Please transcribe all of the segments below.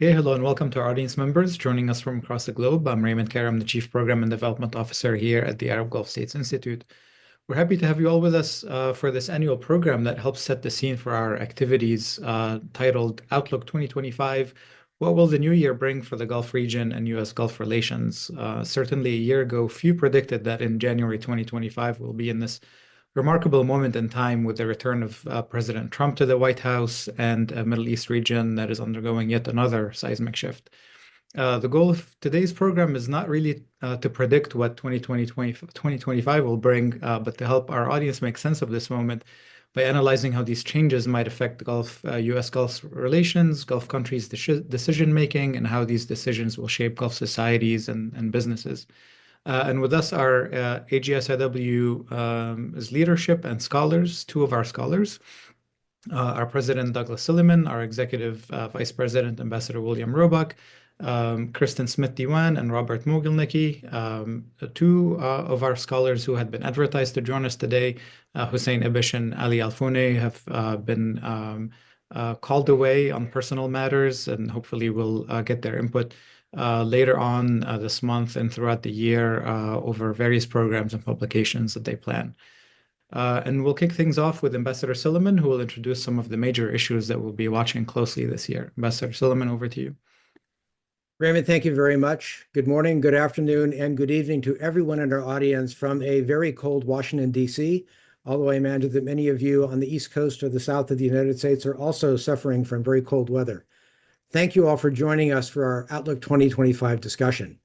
Okay, hello and welcome to our audience members joining us from across the globe. I'm Raymond Karam, the Chief Program and Development Officer here at the Arab Gulf States Institute. We're happy to have you all with us for this annual program that helps set the scene for our activities titled Outlook 2025. What will the new year bring for the Gulf region and U.S. Gulf relations? Certainly a year ago, few predicted that in January 2025 we'll be in this remarkable moment in time with the return of President Trump to the White House and a Middle East region that is undergoing yet another seismic shift. The goal of today's program is not really to predict what 2025 will bring, but to help our audience make sense of this moment by analyzing how these changes might affect the Gulf, U.S. Gulf relations, Gulf countries' decision-making, and how these decisions will shape Gulf societies and businesses. And with us are AGSIW leadership and scholars, two of our scholars, our President Douglas Silliman, our Executive Vice President Ambassador William Roebuck, Kristin Smith Diwan, and Robert Mogielnicki, two of our scholars who had been advertised to join us today. Hussein Ibish and Ali Alfoune have been called away on personal matters, and hopefully we'll get their input later on this month and throughout the year over various programs and publications that they plan. And we'll kick things off with Ambassador Silliman, who will introduce some of the major issues that we'll be watching closely this year. Ambassador Silliman, over to you. Raymond, thank you very much. Good morning, good afternoon, and good evening to everyone in our audience from a very cold Washington, D.C., although I imagine that many of you on the East Coast or the South of the United States are also suffering from very cold weather. Thank you all for joining us for our Outlook 2025 discussion.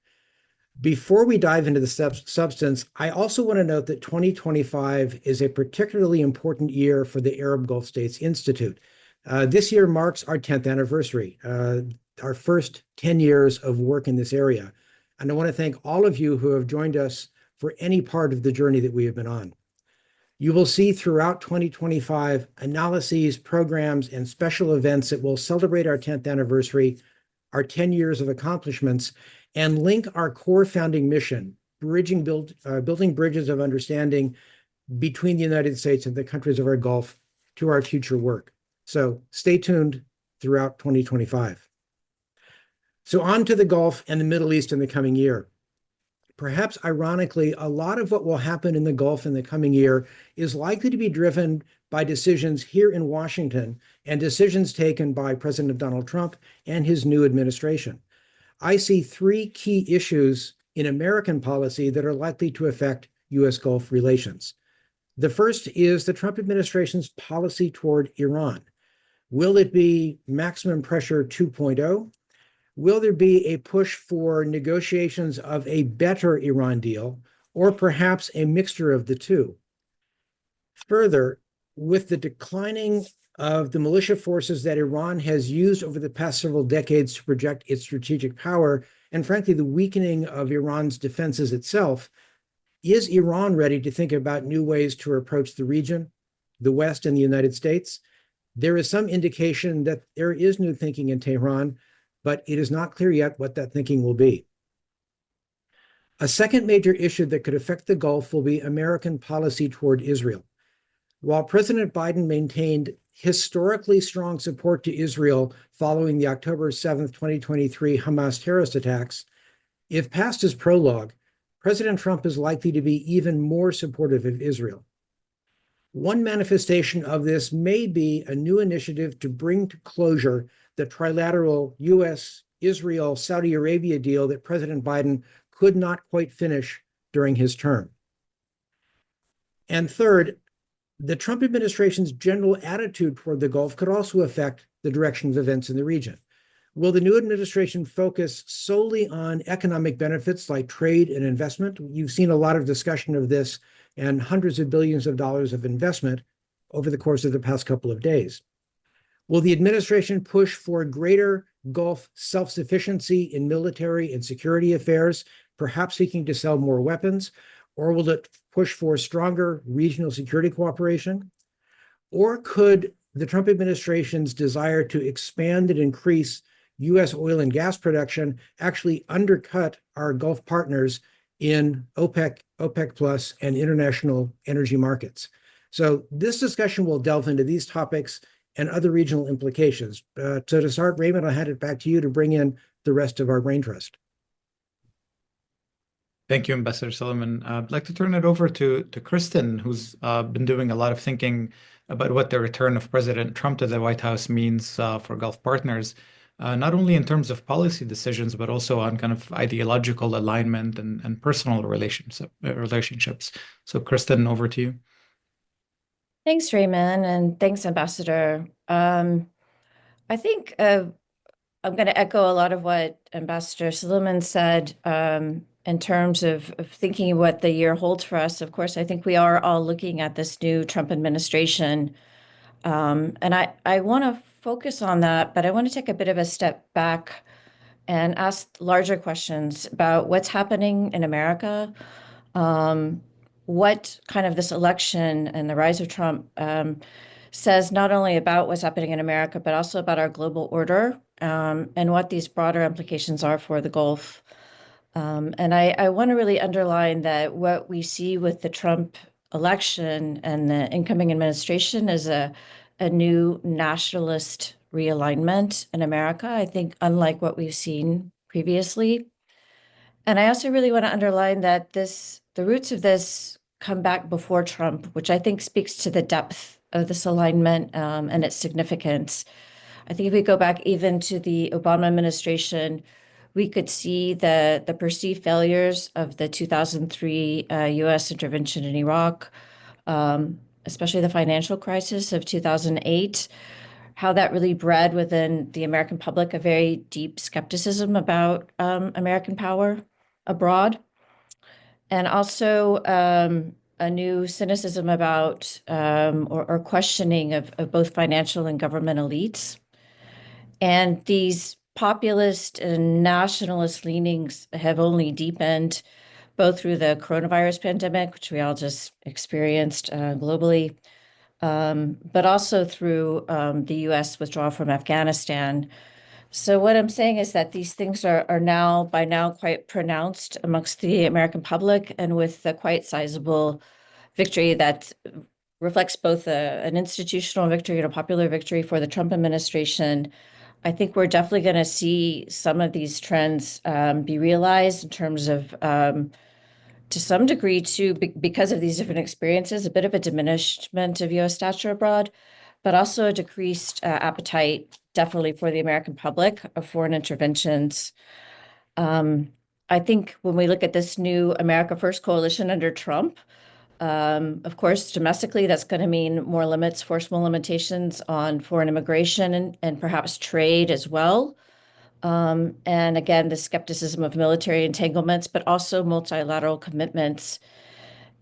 Before we dive into the substance, I also want to note that 2025 is a particularly important year for the Arab Gulf States Institute. This year marks our 10th anniversary, our first 10 years of work in this area. And I want to thank all of you who have joined us for any part of the journey that we have been on. You will see throughout 2025 analyses, programs, and special events that will celebrate our 10th anniversary, our 10 years of accomplishments, and link our core founding mission, building bridges of understanding between the United States and the countries of our Gulf, to our future work. So stay tuned throughout 2025. So on to the Gulf and the Middle East in the coming year. Perhaps ironically, a lot of what will happen in the Gulf in the coming year is likely to be driven by decisions here in Washington and decisions taken by President Donald Trump and his new administration. I see three key issues in American policy that are likely to affect U.S. Gulf relations. The first is the Trump administration's policy toward Iran. Will it be maximum pressure 2.0? Will there be a push for negotiations of a better Iran deal, or perhaps a mixture of the two? Further, with the declining of the militia forces that Iran has used over the past several decades to project its strategic power, and frankly, the weakening of Iran's defenses itself, is Iran ready to think about new ways to approach the region, the West, and the United States? There is some indication that there is new thinking in Tehran, but it is not clear yet what that thinking will be. A second major issue that could affect the Gulf will be American policy toward Israel. While President Biden maintained historically strong support to Israel following the October 7, 2023 Hamas terrorist attacks, if past his prologue, President Trump is likely to be even more supportive of Israel. One manifestation of this may be a new initiative to bring to closure the trilateral U.S., Israel, Saudi Arabia deal that President Biden could not quite finish during his term. And third, the Trump administration's general attitude toward the Gulf could also affect the direction of events in the region. Will the new administration focus solely on economic benefits like trade and investment? You've seen a lot of discussion of this and hundreds of billions of dollars of investment over the course of the past couple of days. Will the administration push for greater Gulf self-sufficiency in military and security affairs, perhaps seeking to sell more weapons? Or will it push for stronger regional security cooperation? Or could the Trump administration's desire to expand and increase U.S. oil and gas production actually undercut our Gulf partners in OPEC, OPEC Plus, and international energy markets? So this discussion will delve into these topics and other regional implications. So to start, Raymond, I'll hand it back to you to bring in the rest of our brain trust. Thank you, Ambassador Silliman. I'd like to turn it over to Kristin, who's been doing a lot of thinking about what the return of President Trump to the White House means for Gulf partners, not only in terms of policy decisions, but also on kind of ideological alignment and personal relationships. So, Kristin, over to you. Thanks, Raymond, and thanks, Ambassador. I think I'm going to echo a lot of what Ambassador Silliman said in terms of thinking what the year holds for us. Of course, I think we are all looking at this new Trump administration. And I want to focus on that, but I want to take a bit of a step back and ask larger questions about what's happening in America, what kind of this election and the rise of Trump says not only about what's happening in America, but also about our global order and what these broader implications are for the Gulf. And I want to really underline that what we see with the Trump election and the incoming administration is a new nationalist realignment in America, I think, unlike what we've seen previously. And I also really want to underline that the roots of this come back before Trump, which I think speaks to the depth of this alignment and its significance. I think if we go back even to the Obama administration, we could see the perceived failures of the 2003 U.S. intervention in Iraq, especially the financial crisis of 2008, how that really bred within the American public a very deep skepticism about American power abroad, and also a new cynicism about or questioning of both financial and government elites. And these populist and nationalist leanings have only deepened both through the coronavirus pandemic, which we all just experienced globally, but also through the U.S. withdrawal from Afghanistan. So what I'm saying is that these things are by now quite pronounced amongst the American public, and with a quite sizable victory that reflects both an institutional victory and a popular victory for the Trump administration. I think we're definitely going to see some of these trends be realized in terms of, to some degree, too, because of these different experiences, a bit of a diminishment of U.S. stature abroad, but also a decreased appetite, definitely for the American public, of foreign interventions. I think when we look at this new America First coalition under Trump, of course, domestically, that's going to mean more limits, forceful limitations on foreign immigration and perhaps trade as well. And again, the skepticism of military entanglements, but also multilateral commitments.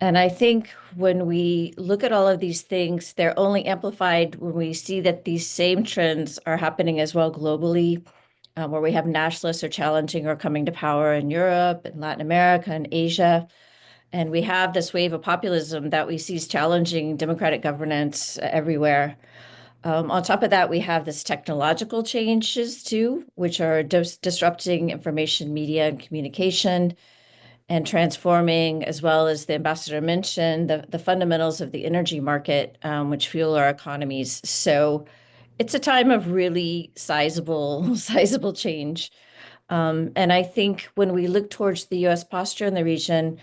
And I think when we look at all of these things, they're only amplified when we see that these same trends are happening as well globally, where we have nationalists are challenging or coming to power in Europe and Latin America and Asia. And we have this wave of populism that we see is challenging democratic governance everywhere. On top of that, we have this technological changes too, which are disrupting information, media, and communication, and transforming, as well as the ambassador mentioned, the fundamentals of the energy market, which fuel our economies. So it's a time of really sizable change. And I think when we look towards the U.S. posture in the region,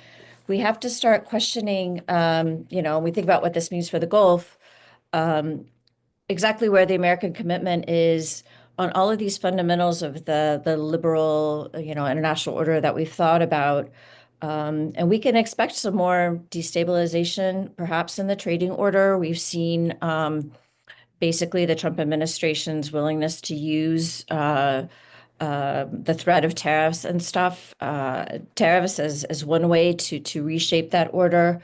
we have to start questioning, when we think about what this means for the Gulf, exactly where the American commitment is on all of these fundamentals of the liberal, international order that we've thought about. And we can expect some more destabilization, perhaps in the trading order. We've seen basically the Trump administration's willingness to use the threat of tariffs and stuff, tariffs as one way to reshape that order.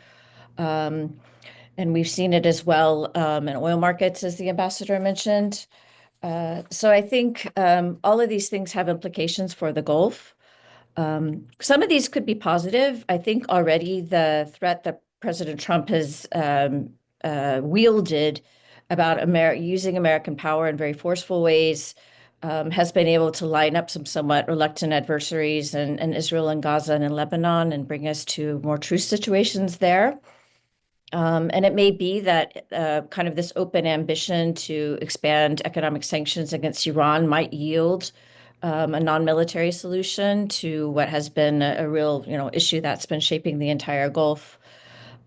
And we've seen it as well in oil markets, as the ambassador mentioned. So I think all of these things have implications for the Gulf. Some of these could be positive. I think already the threat that President Trump has wielded about using American power in very forceful ways has been able to line up some somewhat reluctant adversaries in, Israel and Gaza and in Lebanon and bring us to more truce situations there. And I think when we look at all of these things, they're only amplified when we see that these same trends are happening as well globally, where we have nationalists are challenging or coming to power in Europe and Latin America and Asia. And we've seen it as well in the U.S. withdrawal from Afghanistan. So I think all of these things have implications for the Gulf. Some of these could be positive. I think already the threat that President Trump has wielded about using American power in very forceful ways has been able to line up some somewhat reluctant adversaries in, Israel and Gaza and in Lebanon and bring us to more truce situations there. And it may be that kind of this open ambition to expand economic sanctions against Iran might yield a non-military solution to what has been a real, issue that's been shaping the entire Gulf.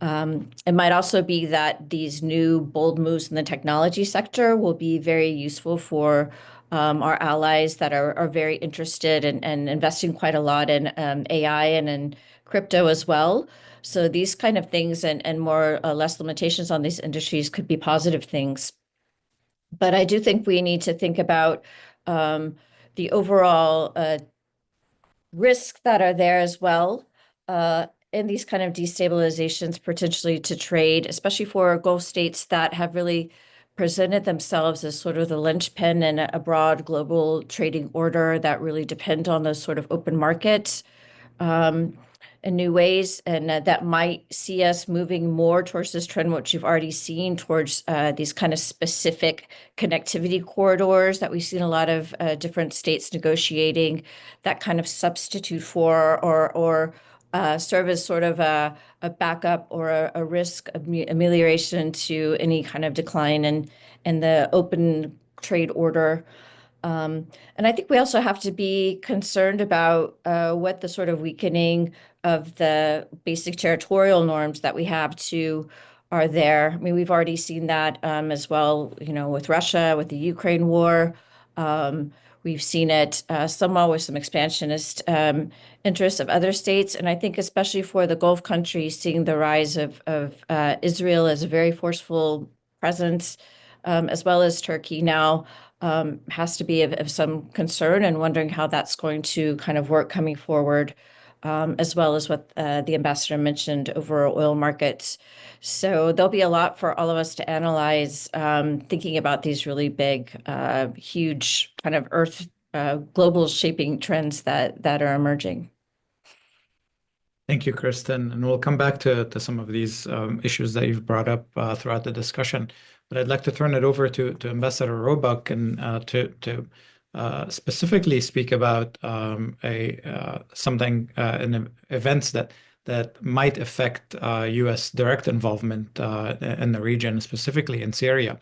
It might also be that these new bold moves in the technology sector will be very useful for our allies that are very interested and investing quite a lot in AI and in crypto as well. So these kind of things and more less limitations on these industries could be positive things. But I do think we need to think about the overall risks that are there as well in these kind of destabilizations, potentially to trade, especially for Gulf states that have really presented themselves as sort of the linchpin in a broad global trading order that really depend on those sort of open markets in new ways, and that might see us moving more towards this trend, which you've already seen, towards these kind of specific connectivity corridors that we've seen a lot of different states negotiating that kind of substitute for or serve as sort of a backup or a risk amelioration to any kind of decline in the open trade order. And I think we also have to be concerned about what the sort of weakening of the basic territorial norms that we have too are there. I mean, we've already seen that as well, with Russia, with the Ukraine war. We've seen it somewhat with some expansionist interests of other states. And I think especially for the Gulf countries, seeing the rise of Israel as a very forceful presence, as well as Turkey now, has to be of some concern, and wondering how that's going to kind of work coming forward, as well as what the ambassador mentioned over oil markets. So there'll be a lot for all of us to analyze, thinking about these really big, huge kind of earth global shaping trends that are emerging. Thank you, Kristin. And we'll come back to some of these issues that you've brought up throughout the discussion. But I'd like to turn it over to Ambassador Roebuck and to specifically speak about something in events that might affect U.S. direct involvement in the region, specifically in Syria.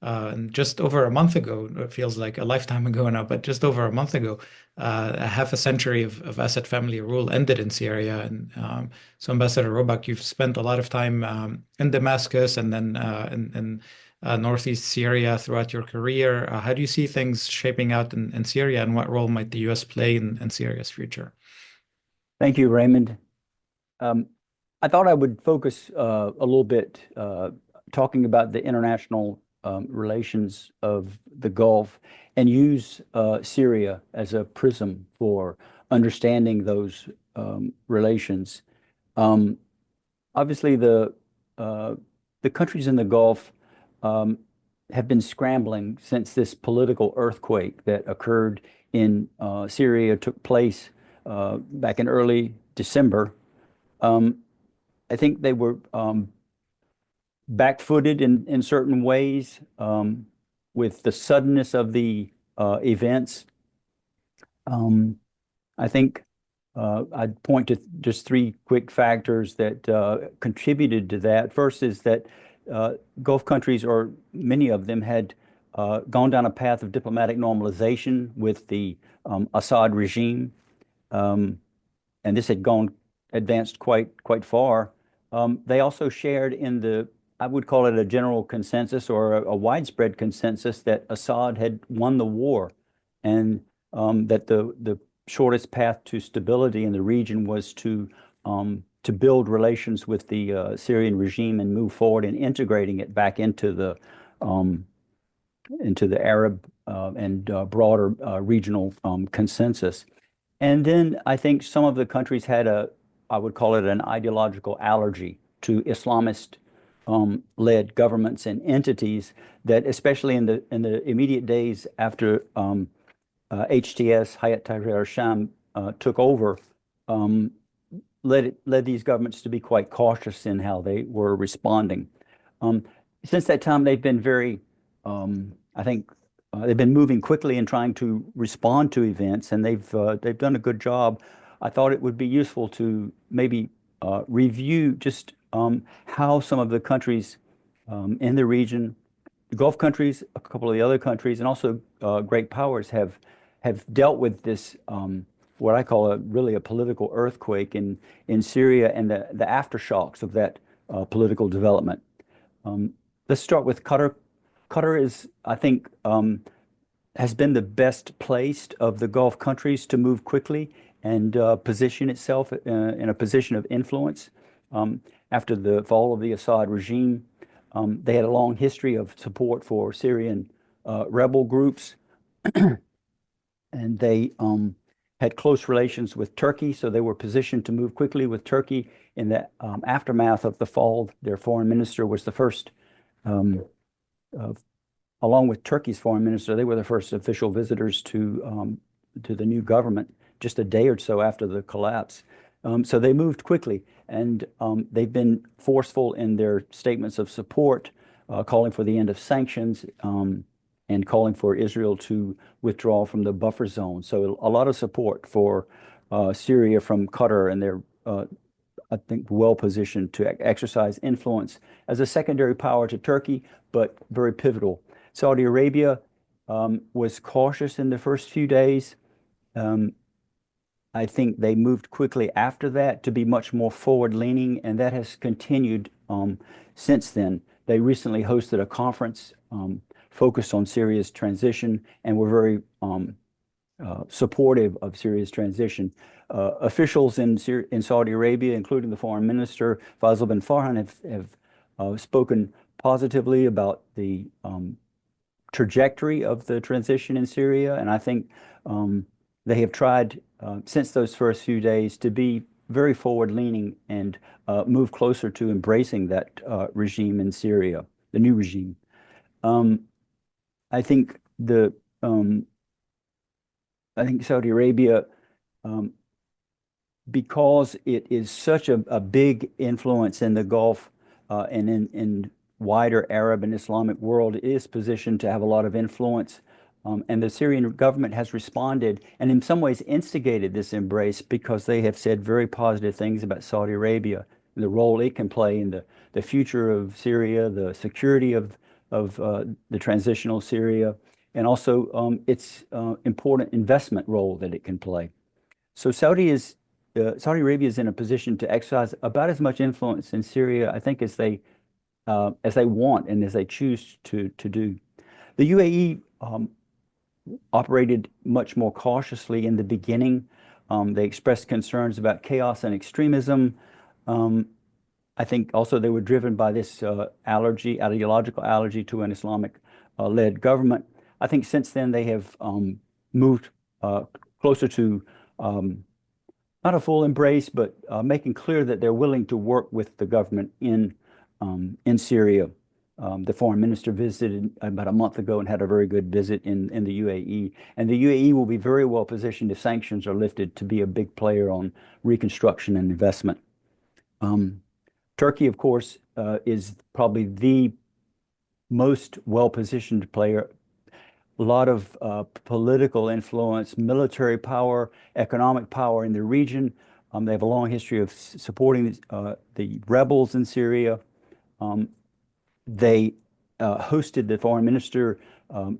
And just over a month ago, it feels like a lifetime ago now, but just over a month ago, a half a century of Assad family rule ended in Syria. And so, Ambassador Roebuck, you've spent a lot of time in Damascus and then in northeast Syria throughout your career. How do you see things shaping out in Syria, and what role might the U.S. play in Syria's future? Thank you, Raymond. I thought I would focus a little bit talking about the international relations of the Gulf and use Syria as a prism for understanding those relations. Obviously, the countries in the Gulf have been scrambling since this political earthquake that occurred in Syria took place back in early December. I think they were back-footed in certain ways with the suddenness of the events. I think I'd point to just three quick factors that contributed to that. First is that Gulf countries, or many of them, had gone down a path of diplomatic normalization with the Assad regime, and this had advanced quite far. They also shared in I would call it a general consensus or a widespread consensus that Assad had won the war, and that the shortest path to stability in the region was to build relations with the Syrian regime and move forward in integrating it back into the Arab and broader regional consensus. And then I think some of the countries had I would call it an ideological allergy to Islamist led governments and entities that, especially in the immediate days after HTS, Hayat Tahrir al-Sham, took over, led these governments to be quite cautious in how they were responding. Since that time, they've been very, I think, they've been moving quickly in trying to respond to events, and they've done a good job. I thought it would be useful to maybe review just how some of the countries in the region, the Gulf countries, a couple of the other countries, and also great powers have dealt with this what I call really a political earthquake in Syria and the aftershocks of that political development. Let's start with Qatar. Qatar is, I think, has been the best placed of the Gulf countries to move quickly and position itself in a position of influence. After the fall of the Assad regime, they had a long history of support for Syrian rebel groups, and they had close relations with Turkey, so they were positioned to move quickly with Turkey. In the aftermath of the fall, their foreign minister was the first, along with Turkey's foreign minister, they were the first official visitors to the new government just a day or so after the collapse. So they moved quickly, and they've been forceful in their statements of support, calling for the end of sanctions, and calling for Israel to withdraw from the buffer zone. So a lot of support for Syria from Qatar, and they're, I think, well positioned to exercise influence as a secondary power to Turkey, but very pivotal. Saudi Arabia was cautious in the first few days. I think they moved quickly after that to be much more forward-leaning, and that has continued since then. They recently hosted a conference focused on Syria's transition, and were very supportive of Syria's transition. Officials in Saudi Arabia, including the foreign minister, Faisal bin Farhan, have spoken positively about the trajectory of the transition in Syria, and I think they have tried since those first few days to be very forward-leaning and move closer to embracing that regime in Syria, the new regime. I think Saudi Arabia, because it is such a big influence in the Gulf and in wider Arab and Islamic world, is positioned to have a lot of influence. And the Syrian government has responded and in some ways instigated this embrace, because they have said very positive things about Saudi Arabia, the role it can play in the future of Syria, the security of the transitional Syria, and also its important investment role that it can play. So Saudi Arabia is in a position to exercise about as much influence in Syria, I think, as they want and as they choose to do. The UAE operated much more cautiously in the beginning. They expressed concerns about chaos and extremism. I think also they were driven by this ideological allergy to an Islamic-led government. I think since then they have moved closer to not a full embrace, but making clear that they're willing to work with the government in Syria. The foreign minister visited about a month ago and had a very good visit in the UAE. And the UAE will be very well positioned if sanctions are lifted to be a big player on reconstruction and investment. Turkey, of course, is probably the most well-positioned player. A lot of political influence, military power, economic power in the region. They have a long history of supporting the rebels in Syria. They hosted the foreign minister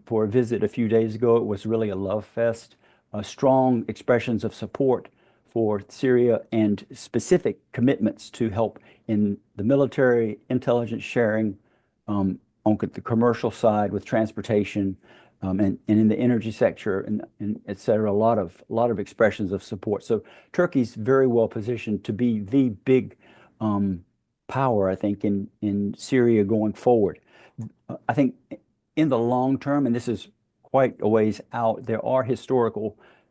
for a visit a few days ago. It was really a love fest. Strong expressions of support for Syria and specific commitments to help in the military, intelligence sharing, on the commercial side with transportation, and in the energy sector, and et cetera. A lot of expressions of support. So Turkey's very well positioned to be the big power, I think, in Syria going forward. I think in the long term, and this is quite a ways out, there are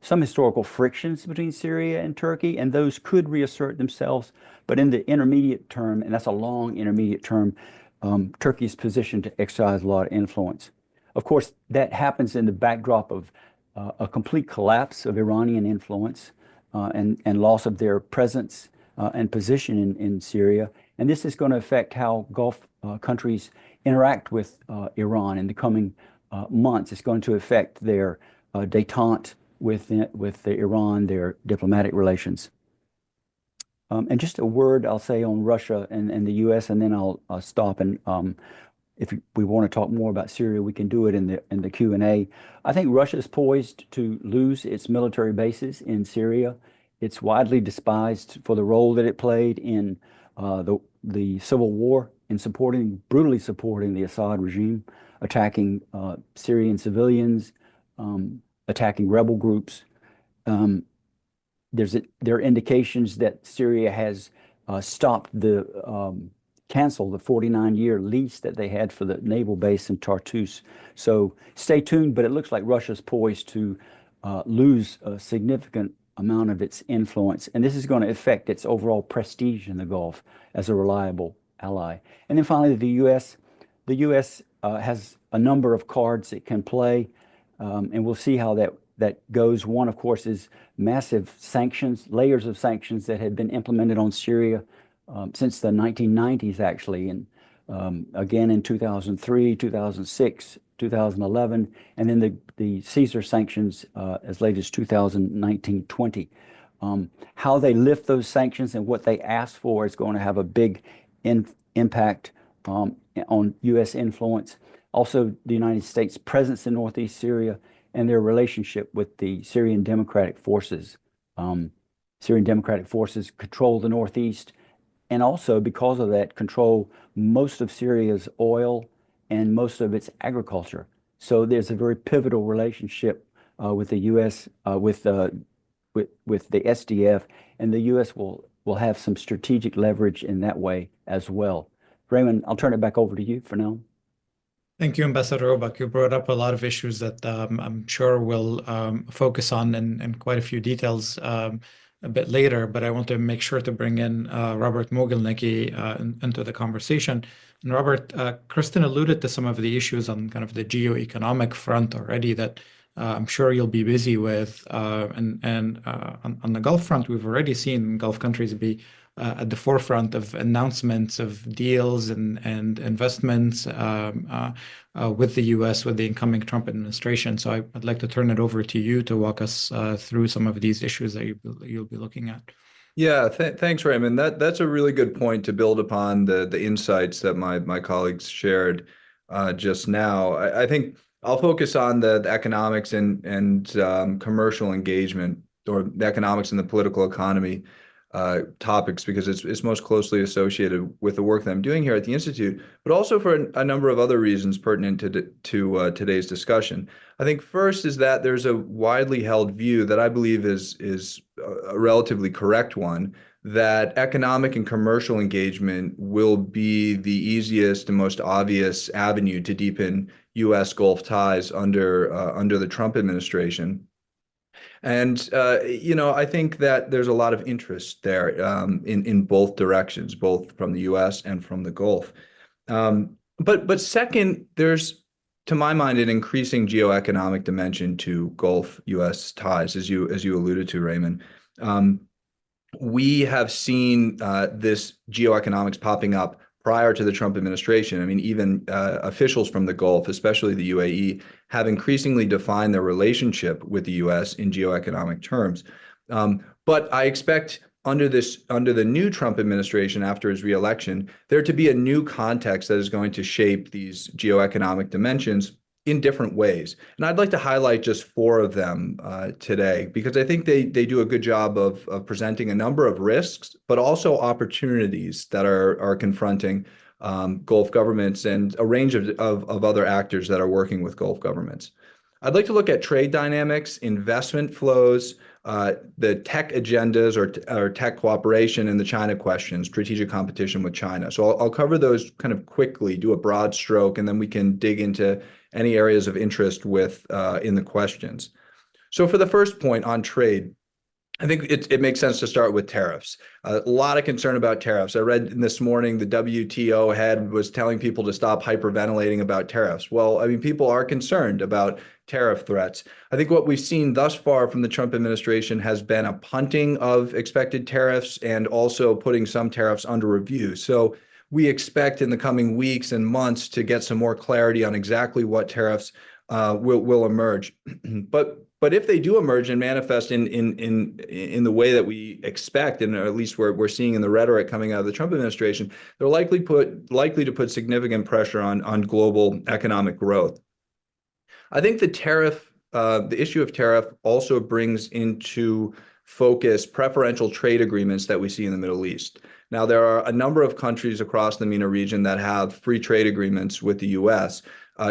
some historical frictions between Syria and Turkey, and those could reassert themselves. But in the intermediate term, and that's a long intermediate term, Turkey's positioned to exercise a lot of influence. Of course, that happens in the backdrop of a complete collapse of Iranian influence and loss of their presence and position in Syria. And this is going to affect how Gulf countries interact with Iran in the coming months. It's going to affect their détente with Iran, their diplomatic relations. And just a word I'll say on Russia and the U.S., and then I'll stop. And if we want to talk more about Syria, we can do it in the Q&A. I think Russia is poised to lose its military bases in Syria. It's widely despised for the role that it played in the civil war, in brutally supporting the Assad regime, attacking Syrian civilians, attacking rebel groups. There are indications that Syria has canceled the 49-year lease that they had for the naval base in Tartus. So stay tuned, but it looks like Russia's poised to lose a significant amount of its influence, and this is going to affect its overall prestige in the Gulf as a reliable ally. And then finally, the U.S. The U.S. Has a number of cards it can play, and we'll see how that goes. One, of course, is massive sanctions, layers of sanctions that had been implemented on Syria since the 1990s, actually, and again in 2003, 2006, 2011, and then the Caesar sanctions as late as 2019-20. How they lift those sanctions and what they ask for is going to have a big impact on U.S. influence. Also, the United States' presence in Northeast Syria and their relationship with the Syrian Democratic Forces. Syrian Democratic Forces control the Northeast, and also, because of that, control most of Syria's oil and most of its agriculture. So there's a very pivotal relationship with the U.S. With the SDF, and the U.S. will have some strategic leverage in that way as well. Raymond, I'll turn it back over to you for now. Thank you, Ambassador Roebuck. You brought up a lot of issues that I'm sure we'll focus on in quite a few details a bit later, but I want to make sure to bring in Robert Mogielnicki into the conversation. And Robert, Kristin alluded to some of the issues on kind of the geoeconomic front already that I'm sure you'll be busy with. And on the Gulf front, we've already seen Gulf countries be at the forefront of announcements of deals and investments with the U.S., with the incoming Trump administration. So I'd like to turn it over to you to walk us through some of these issues that you'll be looking at. Yeah, thanks, Raymond. That's a really good point to build upon the insights that my colleagues shared just now. I think I'll focus on the economics and commercial engagement, or the economics and the political economy topics, because it's most closely associated with the work that I'm doing here at the Institute, but also for a number of other reasons pertinent to today's discussion. I think first is that there's a widely held view that I believe is a relatively correct one, that economic and commercial engagement will be the easiest and most obvious avenue to deepen U.S. Gulf ties under the Trump administration. And, I think that there's a lot of interest there in both directions, both from the U.S. and from the Gulf. But second, there's, to my mind, an increasing geoeconomic dimension to Gulf-U.S. ties, as you alluded to, Raymond. We have seen this geoeconomics popping up prior to the Trump administration. I mean, even officials from the Gulf, especially the UAE, have increasingly defined their relationship with the U.S. in geoeconomic terms. But I expect under the new Trump administration, after his reelection, there to be a new context that is going to shape these geoeconomic dimensions in different ways. And I'd like to highlight just 4 of them today, because I think they do a good job of presenting a number of risks, but also opportunities that are confronting Gulf governments and a range of other actors that are working with Gulf governments. I'd like to look at trade dynamics, investment flows, the tech agendas or tech cooperation, and the China question, strategic competition with China. So I'll cover those kind of quickly, do a broad stroke, and then we can dig into any areas of interest in the questions. So for the first point on trade, I think it makes sense to start with tariffs. A lot of concern about tariffs. I read this morning the WTO head was telling people to stop hyperventilating about tariffs. Well, I mean, people are concerned about tariff threats. I think what we've seen thus far from the Trump administration has been a punting of expected tariffs and also putting some tariffs under review. So we expect in the coming weeks and months to get some more clarity on exactly what tariffs will emerge. But But if they do emerge and manifest in the way that we expect, and at least we're seeing in the rhetoric coming out of the Trump administration, they're likely to put significant pressure on global economic growth. I think the issue of tariff also brings into focus preferential trade agreements that we see in the Middle East. Now, there are a number of countries across the MENA region that have free trade agreements with the U.S.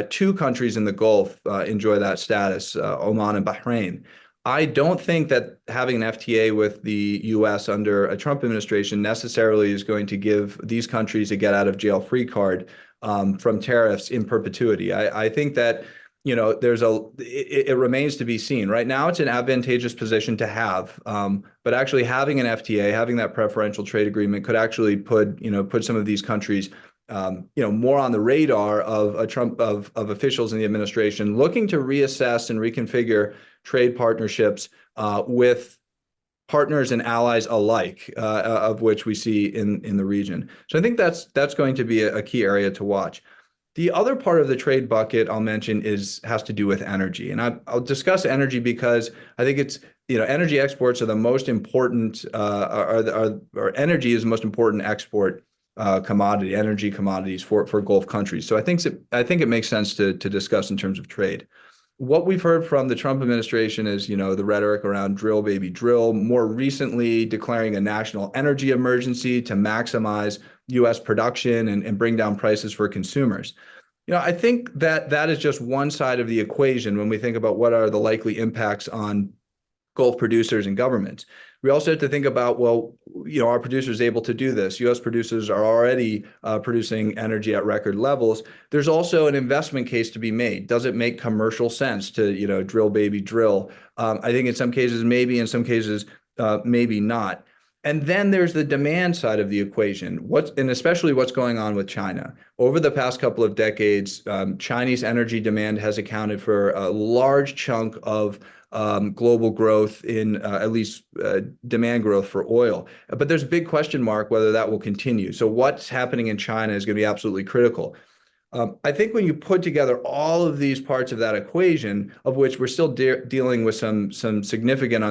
Two countries in the Gulf enjoy that status, Oman and Bahrain. I don't think that having an FTA with the U.S. under a Trump administration necessarily is going to give these countries a get-out-of-jail-free card from tariffs in perpetuity. I think that it remains to be seen. Right now, it's an advantageous position to have, but actually having an FTA, having that preferential trade agreement, could actually put some of these countries more on the radar of officials in the administration looking to reassess and reconfigure trade partnerships with partners and allies alike, of which we see in the region. So I think that's going to be a key area to watch. The other part of the trade bucket I'll mention has to do with energy, and I'll discuss energy because I think it's energy exports are the most important, or energy is the most important export commodity, energy commodities for Gulf countries. So I think it makes sense to discuss in terms of trade. What we've heard from the Trump administration is, the rhetoric around drill, baby, drill, more recently declaring a national energy emergency to maximize U.S. production and bring down prices for consumers. I think that is just one side of the equation when we think about what are the likely impacts on Gulf producers and governments. We also have to think about, are producers able to do this? U.S. producers are already producing energy at record levels. There's also an investment case to be made. Does it make commercial sense to, drill, baby, drill? I think in some cases, maybe, in some cases, maybe not. And then there's the demand side of the equation, and especially what's going on with China. Over the past couple of decades, Chinese energy demand has accounted for a large chunk of global growth in at least demand growth for oil. But there's a big question mark whether that will continue. So what's happening in China is going to be absolutely critical. I think when you put together all of these parts of that equation, of which we're still dealing with some significant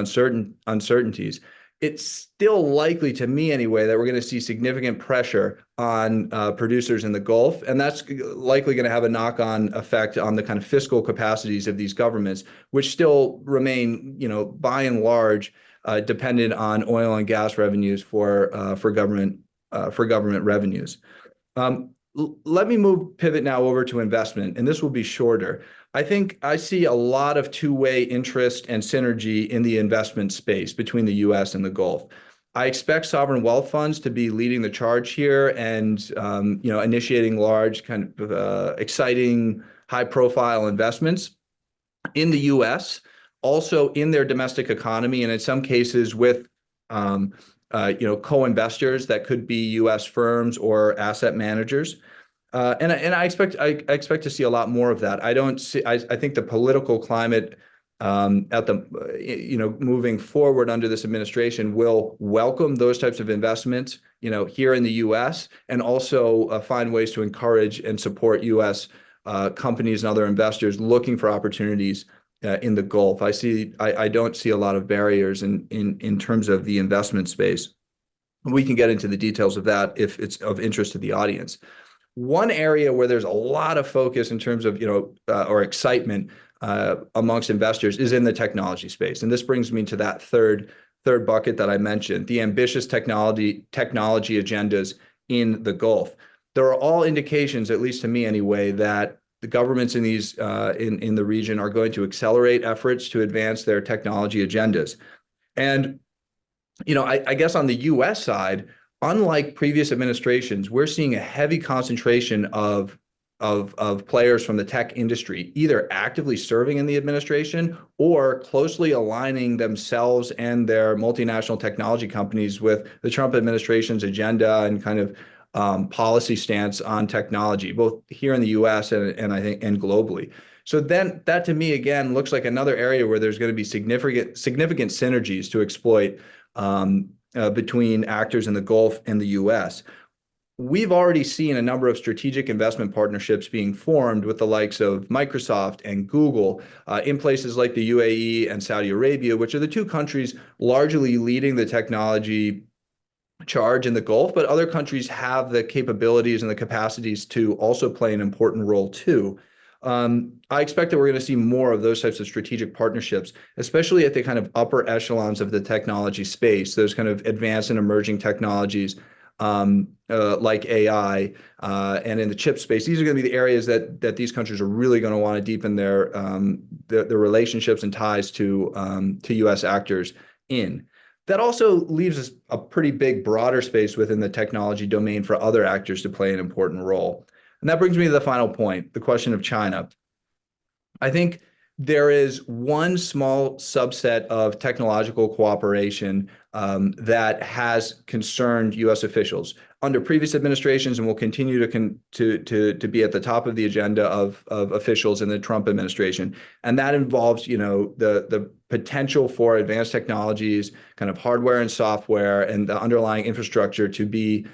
uncertainties, it's still likely, to me anyway, that we're going to see significant pressure on producers in the Gulf, and that's likely going to have a knock-on effect on the kind of fiscal capacities of these governments, which still remain, by and large, dependent on oil and gas revenues for government revenues. Let me pivot now over to investment, and this will be shorter. I think I see a lot of two-way interest and synergy in the investment space between the U.S. and the Gulf. I expect sovereign wealth funds to be leading the charge here and initiating large, kind of exciting, high-profile investments in the U.S., also in their domestic economy, and in some cases with co-investors that could be U.S. firms or asset managers. And I expect to see a lot more of that. I think the political climate moving forward under this administration will welcome those types of investments, here in the U.S. and also find ways to encourage and support U.S. Companies and other investors looking for opportunities in the Gulf. I don't see a lot of barriers in terms of the investment space. We can get into the details of that if it's of interest to the audience. One area where there's a lot of focus in terms of, or excitement amongst investors is in the technology space. And this brings me to that third bucket that I mentioned, the ambitious technology agendas in the Gulf. There are all indications, at least to me anyway, that the governments in these in the region are going to accelerate efforts to advance their technology agendas. And, I guess on the U.S. side, unlike previous administrations, we're seeing a heavy concentration of players from the tech industry, either actively serving in the administration or closely aligning themselves and their multinational technology companies with the Trump administration's agenda and kind of policy stance on technology, both here in the U.S. and I think globally. So then that to me again looks like another area where there's going to be significant synergies to exploit between actors in the Gulf and the U.S. we've already seen a number of strategic investment partnerships being formed with the likes of Microsoft and Google in places like the UAE and Saudi Arabia, which are the two countries largely leading the technology charge in the Gulf, but other countries have the capabilities and the capacities to also play an important role too. I expect that we're going to see more of those types of strategic partnerships, especially at the kind of upper echelons of the technology space, those kind of advanced and emerging technologies like AI and in the chip space. These are going to be the areas that these countries are really going to want to deepen their relationships and ties to U.S. actors in. That also leaves us a pretty big, broader space within the technology domain for other actors to play an important role. And that brings me to the final point, the question of China. I think there is one small subset of technological cooperation that has concerned U.S. officials under previous administrations and will continue to be at the top of the agenda of officials in the Trump administration. And that involves, the potential for advanced technologies, kind of hardware and software, and the underlying infrastructure to be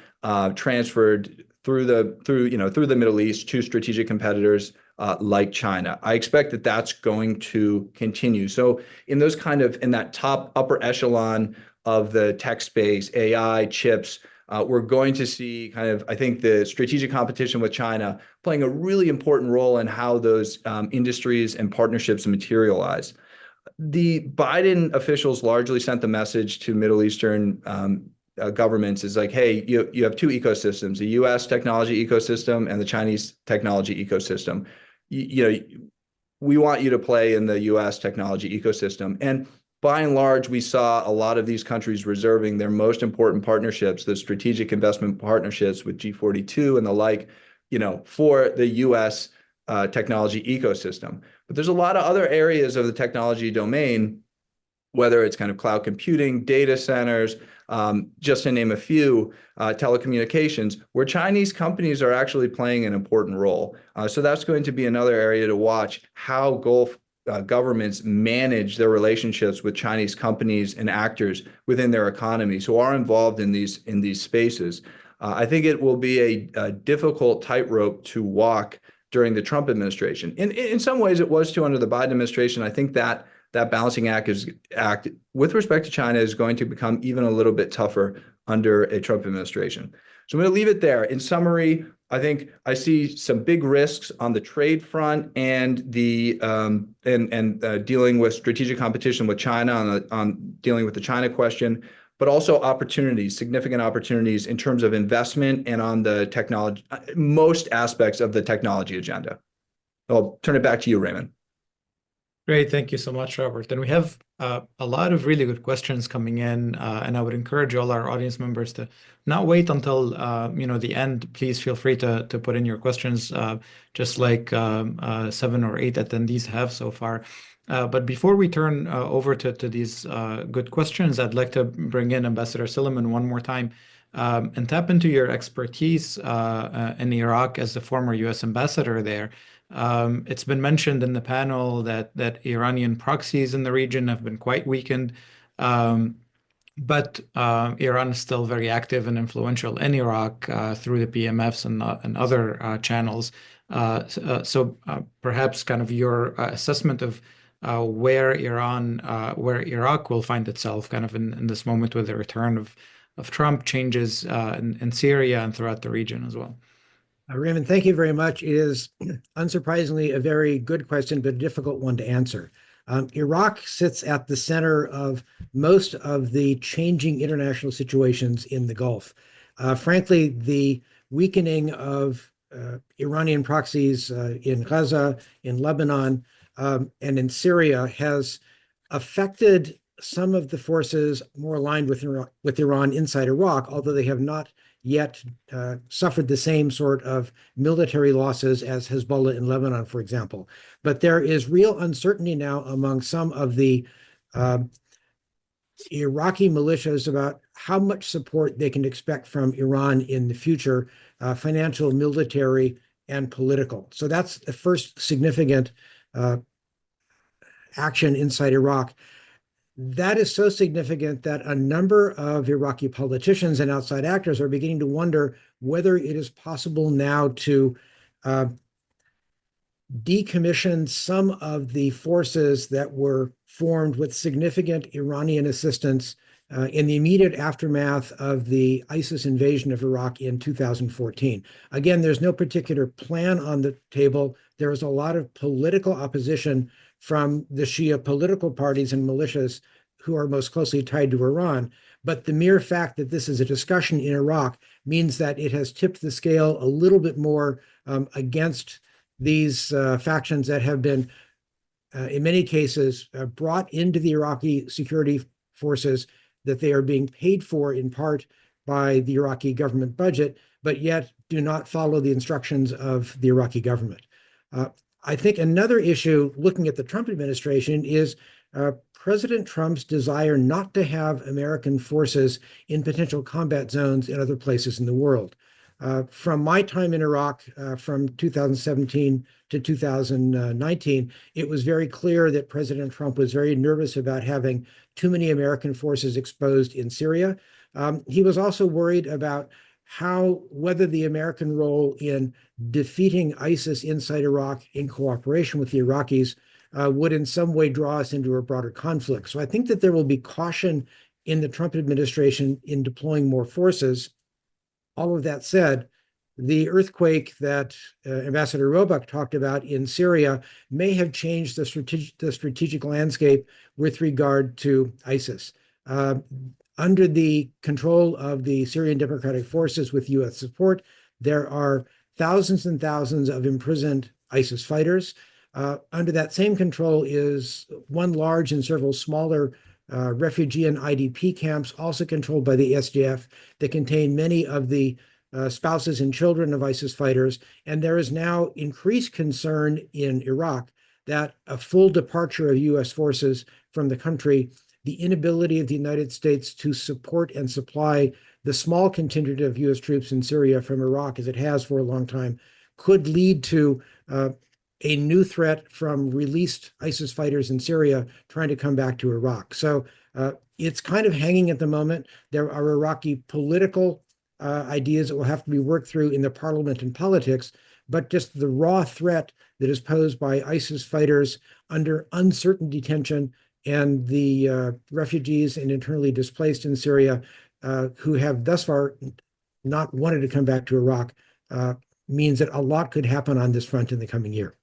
transferred through the Middle East to strategic competitors like China. I expect that that's going to continue. So in that top upper echelon of the tech space, AI, chips, we're going to see I think the strategic competition with China playing a really important role in how those industries and partnerships materialize. The Biden officials largely sent the message to Middle Eastern governments is like, hey, you have two ecosystems, the U.S. technology ecosystem and the Chinese technology ecosystem. We want you to play in the U.S. technology ecosystem. And by and large, we saw a lot of these countries reserving their most important partnerships, the strategic investment partnerships with G42 and the like, for the U.S. Technology ecosystem. But there's a lot of other areas of the technology domain, whether it's kind of cloud computing, data centers, just to name a few, telecommunications, where Chinese companies are actually playing an important role. So that's going to be another area to watch, how Gulf governments manage their relationships with Chinese companies and actors within their economies who are involved in these spaces. I think it will be a difficult tightrope to walk during the Trump administration. In some ways, it was too under the Biden administration. I think that balancing act with respect to China is going to become even a little bit tougher under a Trump administration. So I'm going to leave it there. In summary, I think I see some big risks on the trade front and the dealing with strategic competition with China on dealing with the China question, but also opportunities, significant opportunities in terms of investment and on the technology, most aspects of the technology agenda. I'll turn it back to you, Raymond. Great, thank you so much, Robert. And we have a lot of really good questions coming in, and I would encourage all our audience members to not wait until the end. Please feel free to put in your questions, just like 7 or 8 attendees have so far. But before we turn over to these good questions, I'd like to bring in Ambassador Silliman one more time and tap into your expertise in Iraq as the former U.S. ambassador there. It's been mentioned in the panel that Iranian proxies in the region have been quite weakened, but Iran is still very active and influential in Iraq through the PMFs and other channels. So perhaps kind of your assessment of where Iraq will find itself kind of in this moment with the return of Trump, changes in Syria and throughout the region as well. Raymond, thank you very much. It is unsurprisingly a very good question, but a difficult one to answer. Iraq sits at the center of most of the changing international situations in the Gulf. Frankly, the weakening of Iranian proxies in Gaza, in Lebanon, and in Syria has affected some of the forces more aligned with Iran inside Iraq, although they have not yet suffered the same sort of military losses as Hezbollah in Lebanon, for example. But there is real uncertainty now among some of the Iraqi militias about how much support they can expect from Iran in the future, financial, military, and political. So that's the first significant action inside Iraq. that is so significant that a number of Iraqi politicians and outside actors are beginning to wonder whether it is possible now to decommission some of the forces that were formed with significant Iranian assistance in the immediate aftermath of the ISIS invasion of Iraq in 2014. Again, there's no particular plan on the table. There is a lot of political opposition from the Shia political parties and militias who are most closely tied to Iran. But the mere fact that this is a discussion in Iraq means that it has tipped the scale a little bit more against these factions that have been, in many cases, brought into the Iraqi security forces, that they are being paid for in part by the Iraqi government budget, but yet do not follow the instructions of the Iraqi government. I think another issue looking at the Trump administration is President Trump's desire not to have American forces in potential combat zones in other places in the world. From my time in Iraq, from 2017 to 2019, it was very clear that President Trump was very nervous about having too many American forces exposed in Syria. He was also worried about whether the American role in defeating ISIS inside Iraq in cooperation with the Iraqis would in some way draw us into a broader conflict. So I think that there will be caution in the Trump administration in deploying more forces. All of that said, the earthquake that Ambassador Roebuck talked about in Syria may have changed the strategic landscape with regard to ISIS. Under the control of the Syrian Democratic Forces with U.S. support, there are thousands and thousands of imprisoned ISIS fighters. Under that same control is one large and several smaller refugee and IDP camps, also controlled by the SDF, that contain many of the spouses and children of ISIS fighters. And there is now increased concern in Iraq that a full departure of U.S. forces from the country, the inability of the United States to support and supply the small contingent of U.S. troops in Syria from Iraq, as it has for a long time, could lead to a new threat from released ISIS fighters in Syria trying to come back to Iraq. So it's kind of hanging at the moment. There are Iraqi political ideas that will have to be worked through in the parliament and politics, but just the raw threat that is posed by ISIS fighters under uncertain detention and the refugees and internally displaced in Syria who have thus far not wanted to come back to Iraq means that a lot could happen on this front in the coming year.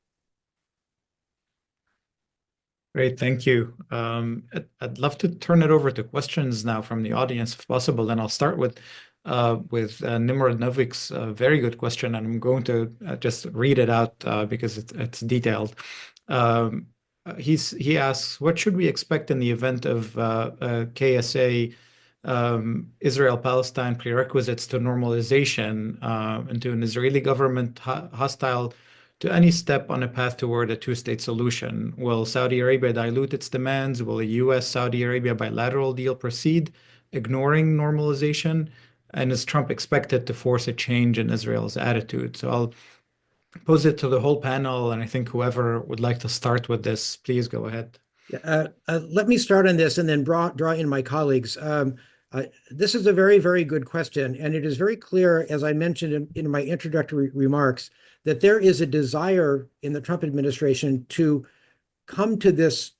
Great, thank you. I'd love to turn it over to questions now from the audience, if possible. And I'll start with Nimrod Novik's very good question, and I'm going to just read it out because it's detailed. He asks, what should we expect in the event of KSA Israel-Palestine prerequisites to normalization and to an Israeli government hostile to any step on a path toward a two-state solution? Will Saudi Arabia dilute its demands? Will a U.S.-Saudi Arabia bilateral deal proceed, ignoring normalization? And is Trump expected to force a change in Israel's attitude? So I'll pose it to the whole panel, and I think whoever would like to start with this, please go ahead. Let me start on this and then draw in my colleagues. This is a very, very good question, and it is very clear, as I mentioned in my introductory remarks, that there is a desire in the Trump administration to come to this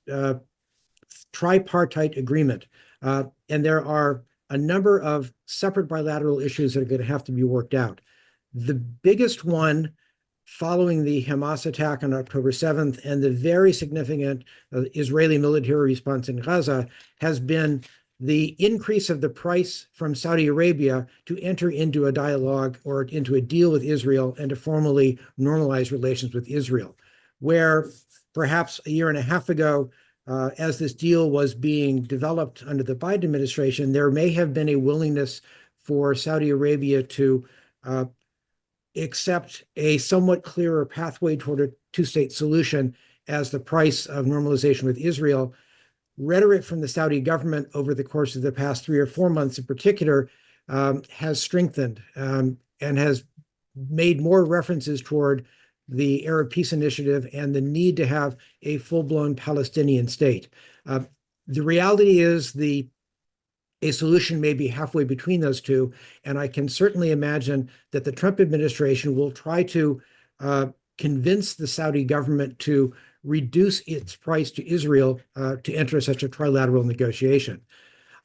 tripartite agreement. And there are a number of separate bilateral issues that are going to have to be worked out. The biggest one, following the Hamas attack on October 7th and the very significant Israeli military response in Gaza, has been the increase of the price from Saudi Arabia to enter into a dialogue or into a deal with Israel and to formally normalize relations with Israel, where perhaps a year and a half ago, as this deal was being developed under the Biden administration, there may have been a willingness for Saudi Arabia to accept a somewhat clearer pathway toward a two-state solution as the price of normalization with Israel. Rhetoric from the Saudi government over the course of the past 3 or 4 months in particular has strengthened and has made more references toward the Arab Peace Initiative and the need to have a full-blown Palestinian state. The reality is a solution may be halfway between those two, and I can certainly imagine that the Trump administration will try to convince the Saudi government to reduce its price to Israel to enter such a trilateral negotiation.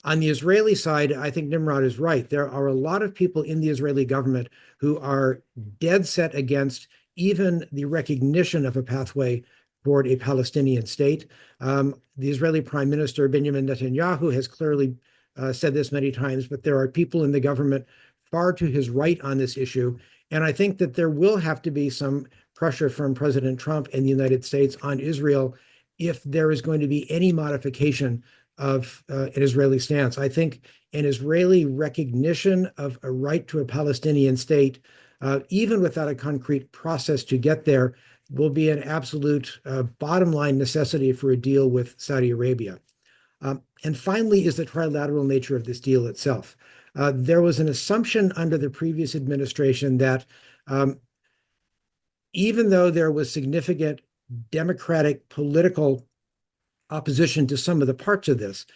On the Israeli side, I think Nimrod is right. There are a lot of people in the Israeli government who are dead set against even the recognition of a pathway toward a Palestinian state. The Israeli Prime Minister Benjamin Netanyahu has clearly said this many times, but there are people in the government far to his right on this issue. And I think that there will have to be some pressure from President Trump and the United States on Israel if there is going to be any modification of an Israeli stance. I think an Israeli recognition of a right to a Palestinian state, even without a concrete process to get there, will be an absolute bottom line necessity for a deal with Saudi Arabia. And finally is the trilateral nature of this deal itself. There was an assumption under the previous administration that even though there was significant Democratic political opposition to some of the parts of this,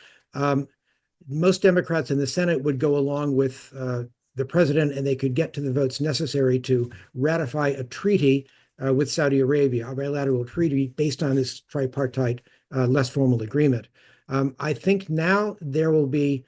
most Democrats in the Senate would go along with the president, and they could get to the votes necessary to ratify a treaty with Saudi Arabia, a bilateral treaty based on this tripartite, less formal agreement. I think now there will be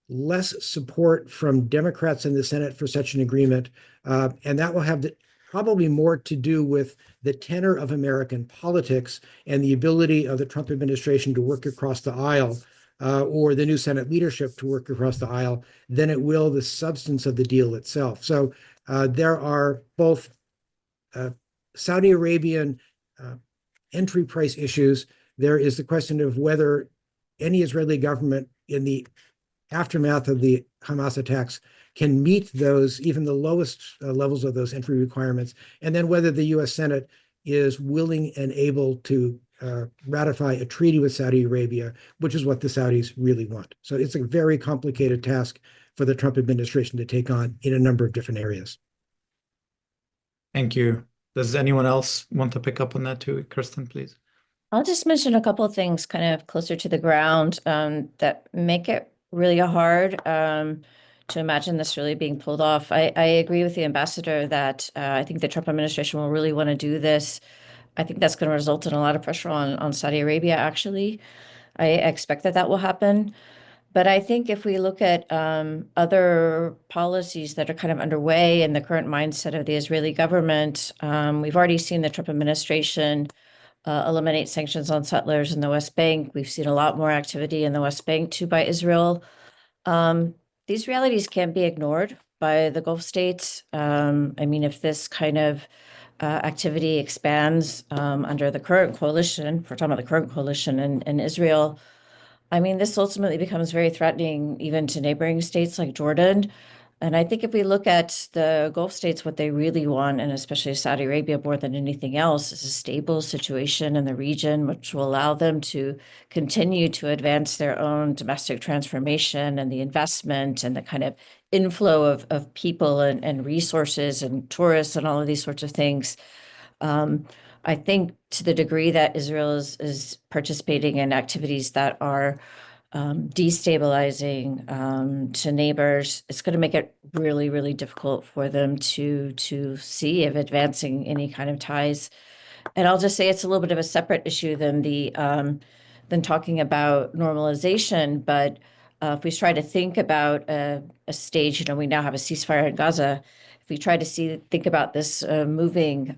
less support from Democrats in the Senate for such an agreement, and that will have probably more to do with the tenor of American politics and the ability of the Trump administration to work across the aisle, or the new Senate leadership to work across the aisle, than it will the substance of the deal itself. So there are both Saudi Arabian entry price issues. There is the question of whether any Israeli government in the aftermath of the Hamas attacks can meet those, even the lowest levels of those entry requirements, and then whether the US Senate is willing and able to ratify a treaty with Saudi Arabia, which is what the Saudis really want. So it's a very complicated task for the Trump administration to take on in a number of different areas. Thank you. Does anyone else want to pick up on that too? Kristin, please. I'll just mention a couple of things kind of closer to the ground that make it really hard to imagine this really being pulled off. I agree with the ambassador that I think the Trump administration will really want to do this. I think that's going to result in a lot of pressure on Saudi Arabia, actually. I expect that will happen. But I think if we look at other policies that are kind of underway in the current mindset of the Israeli government, we've already seen the Trump administration eliminate sanctions on settlers in the West Bank. We've seen a lot more activity in the West Bank too by Israel. These realities can't be ignored by the Gulf states. I mean, if this kind of activity expands under the current coalition, if we're talking about the current coalition in Israel, I mean, this ultimately becomes very threatening even to neighboring states like Jordan. And I think if we look at the Gulf states, what they really want, and especially Saudi Arabia more than anything else, is a stable situation in the region, which will allow them to continue to advance their own domestic transformation and the investment and the kind of inflow of people and resources and tourists and all of these sorts of things. I think to the degree that Israel is participating in activities that are destabilizing to neighbors, it's going to make it really, really difficult for them to see if advancing any kind of ties. And I'll just say it's a little bit of a separate issue than than talking about normalization. But if we try to think about a stage, we now have a ceasefire in Gaza. If we try to think about this moving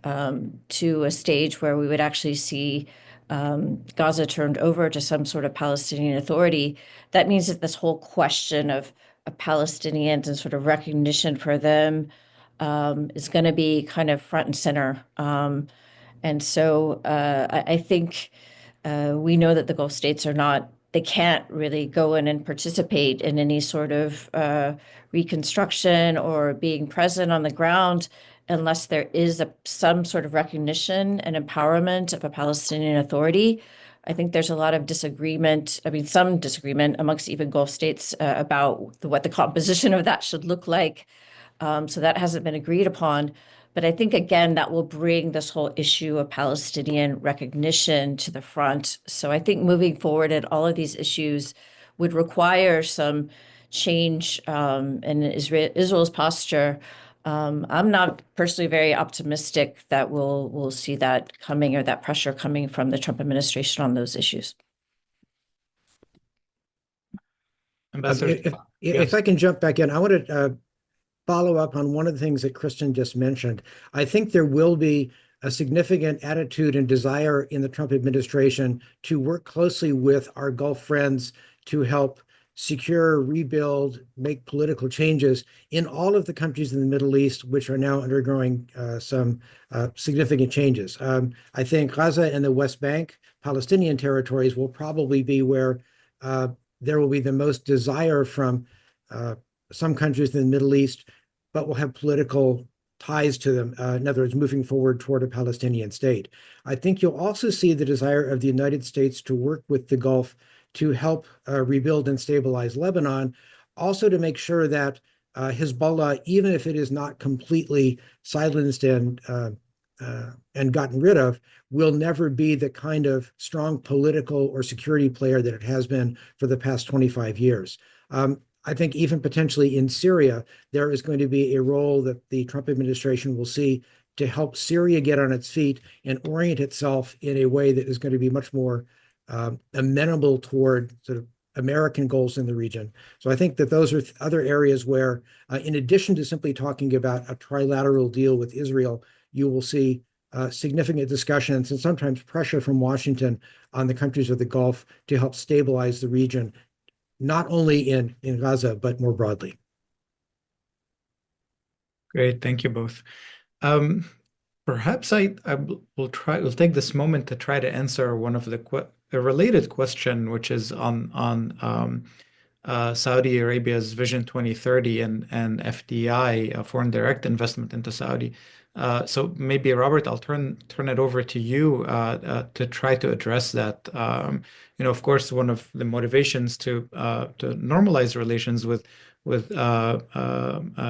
to a stage where we would actually see Gaza turned over to some sort of Palestinian authority, that means that this whole question of Palestinians and sort of recognition for them is going to be kind of front and center. And so I think we know that the Gulf states they can't really go in and participate in any sort of reconstruction or being present on the ground unless there is some sort of recognition and empowerment of a Palestinian authority. I think there's a lot of disagreement, some disagreement amongst even Gulf states about what the composition of that should look like. So that hasn't been agreed upon. But I think, again, that will bring this whole issue of Palestinian recognition to the front. So I think moving forward at all of these issues would require some change in Israel's posture. I'm not personally very optimistic that we'll see that coming, or that pressure coming from the Trump administration on those issues. Ambassador, If I can jump back in, I want to follow up on one of the things that Kristin just mentioned. I think there will be a significant attitude and desire in the Trump administration to work closely with our Gulf friends to help secure, rebuild, make political changes in all of the countries in the Middle East, which are now undergoing some significant changes. I think Gaza and the West Bank, Palestinian territories, will probably be where there will be the most desire from some countries in the Middle East, but will have political ties to them. In other words, moving forward toward a Palestinian state. I think you'll also see the desire of the United States to work with the Gulf to help rebuild and stabilize Lebanon, also to make sure that Hezbollah, even if it is not completely silenced and gotten rid of, will never be the kind of strong political or security player that it has been for the past 25 years. I think even potentially in Syria, there is going to be a role that the Trump administration will see to help Syria get on its feet and orient itself in a way that is going to be much more amenable toward sort of American goals in the region. So I think that those are other areas where, in addition to simply talking about a trilateral deal with Israel, you will see significant discussions and sometimes pressure from Washington on the countries of the Gulf to help stabilize the region, not only in Gaza, but more broadly. great, thank you both. Perhaps will take this moment to try to answer one of a related question, which is on Saudi Arabia's Vision 2030 and FDI, foreign direct investment into Saudi. So maybe Robert, I'll turn it over to you to try to address that. Of course, one of the motivations to normalize relations with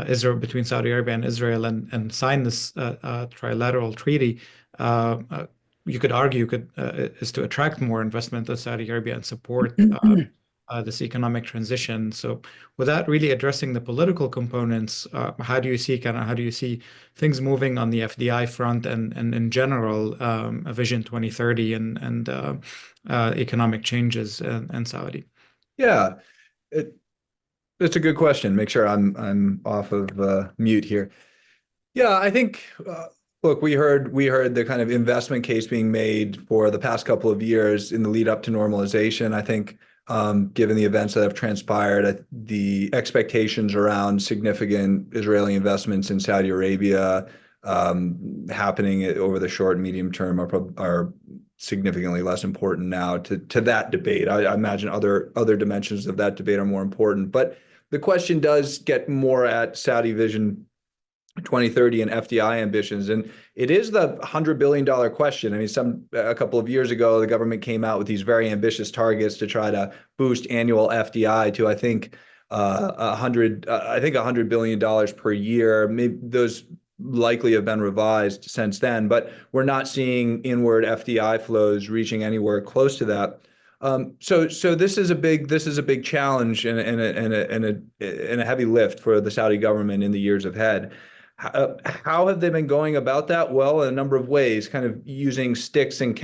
Israel, between Saudi Arabia and Israel, and sign this trilateral treaty, you could argue is to attract more investment to Saudi Arabia and support this economic transition. So without really addressing the political components, how do you see things moving on the FDI front and in general, a Vision 2030 and economic changes in Saudi? Yeah, it's a good question. Make sure I'm off of mute here. Yeah, I think look, we heard the kind of investment case being made for the past couple of years in the lead up to normalization. I think given the events that have transpired, the expectations around significant Israeli investments in Saudi Arabia happening over the short and medium term are significantly less important now to that debate. I imagine other dimensions of that debate are more important. But the question does get more at Saudi Vision 2030 and FDI ambitions, and it is the $100 billion question. I mean, a couple of years ago, the government came out with these very ambitious targets to try to boost annual FDI to, I think, $100 billion per year. Maybe those likely have been revised since then, but we're not seeing inward FDI flows reaching anywhere close to that. So this is a big challenge and a heavy lift for the Saudi government in the years ahead. How have they been going about that? Well, in a number of ways, kind of using the sticks and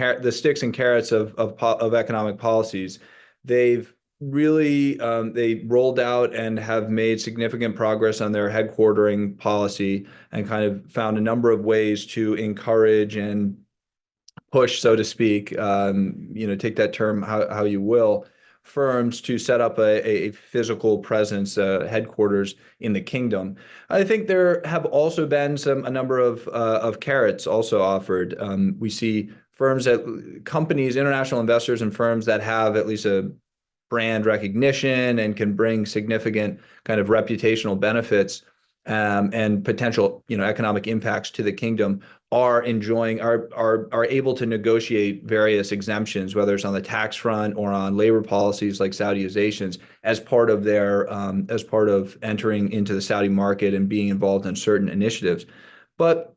carrots of economic policies. They've really they rolled out and have made significant progress on their headquartering policy and kind of found a number of ways to encourage and push, so to speak, take that term how you will, firms to set up a physical presence, headquarters in the kingdom. I think there have also been a number of carrots also offered. We see companies, international investors and firms that have at least a brand recognition and can bring significant kind of reputational benefits and potential economic impacts to the kingdom are able to negotiate various exemptions, whether it's on the tax front or on labor policies like Saudiizations, as part of entering into the Saudi market and being involved in certain initiatives. But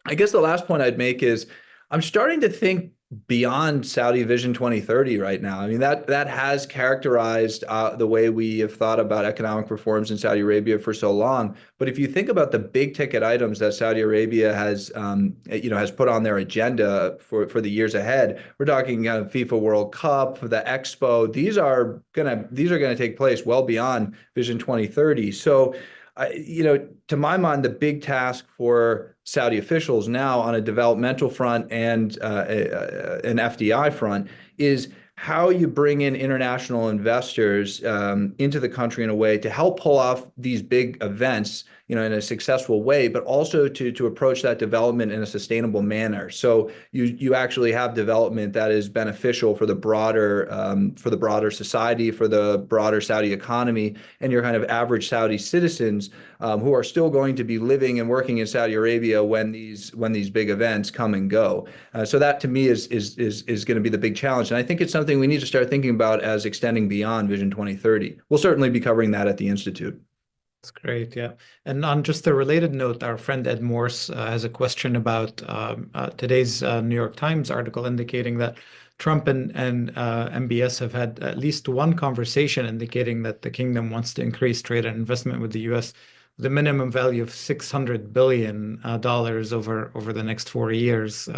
I guess the last point I'd make is I'm starting to think beyond Saudi Vision 2030 right now. I mean, that has characterized the way we have thought about economic reforms in Saudi Arabia for so long. But if you think about the big ticket items that Saudi Arabia has, has put on their agenda for the years ahead, we're talking kind of FIFA World Cup, the Expo. These are gonna take place well beyond Vision 2030. So, to my mind, the big task for Saudi officials now on a developmental front and an FDI front is how you bring in international investors into the country in a way to help pull off these big events, in a successful way, but also to approach that development in a sustainable manner. So you actually have development that is beneficial for the broader society, for the broader Saudi economy, and your kind of average Saudi citizens who are still going to be living and working in Saudi Arabia when these big events come and go. So that to me is going to be the big challenge, and I think it's something we need to start thinking about as extending beyond Vision 2030. We'll certainly be covering that at the Institute. That's great, yeah. And on just a related note, our friend Ed Morse has a question about today's New York Times article indicating that Trump and MBS have had at least one conversation indicating that the kingdom wants to increase trade and investment with the U.S. with a minimum value of $600 billion over the next 4 years.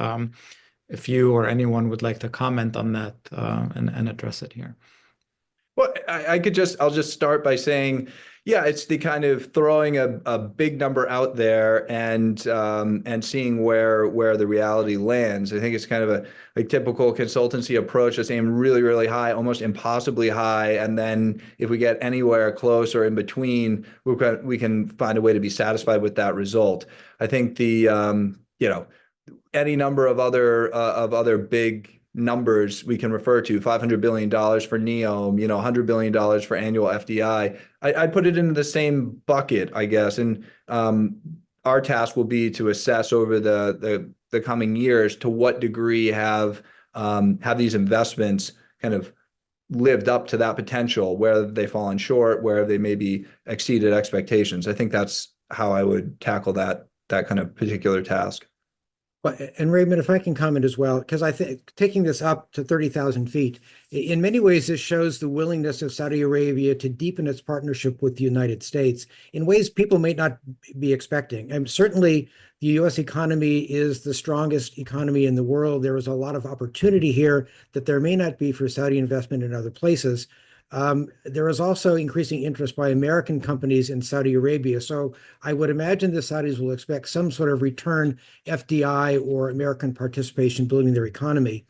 If you or anyone would like to comment on that and address it here. Well, I'll just start by saying, yeah, it's the kind of throwing a big number out there and seeing where the reality lands. I think it's kind of a typical consultancy approach to aim really, really high, almost impossibly high, and then if we get anywhere close or in between, we can find a way to be satisfied with that result. I think any number of other big numbers we can refer to, $500 billion for NEOM, $100 billion for annual FDI. I'd put it into the same bucket, I guess. And our task will be to assess over the coming years to what degree have these investments kind of lived up to that potential, where they fallen short, where they maybe exceeded expectations. I think that's how I would tackle that kind of particular task. Well, and Raymond, if I can comment as well, because I think taking this up to 30,000 feet, in many ways, this shows the willingness of Saudi Arabia to deepen its partnership with the United States in ways people may not be expecting. And certainly, the U.S. economy is the strongest economy in the world. There is a lot of opportunity here that there may not be for Saudi investment in other places. There is also increasing interest by American companies in Saudi Arabia. So I would imagine the Saudis will expect some sort of return FDI or American participation building their economy.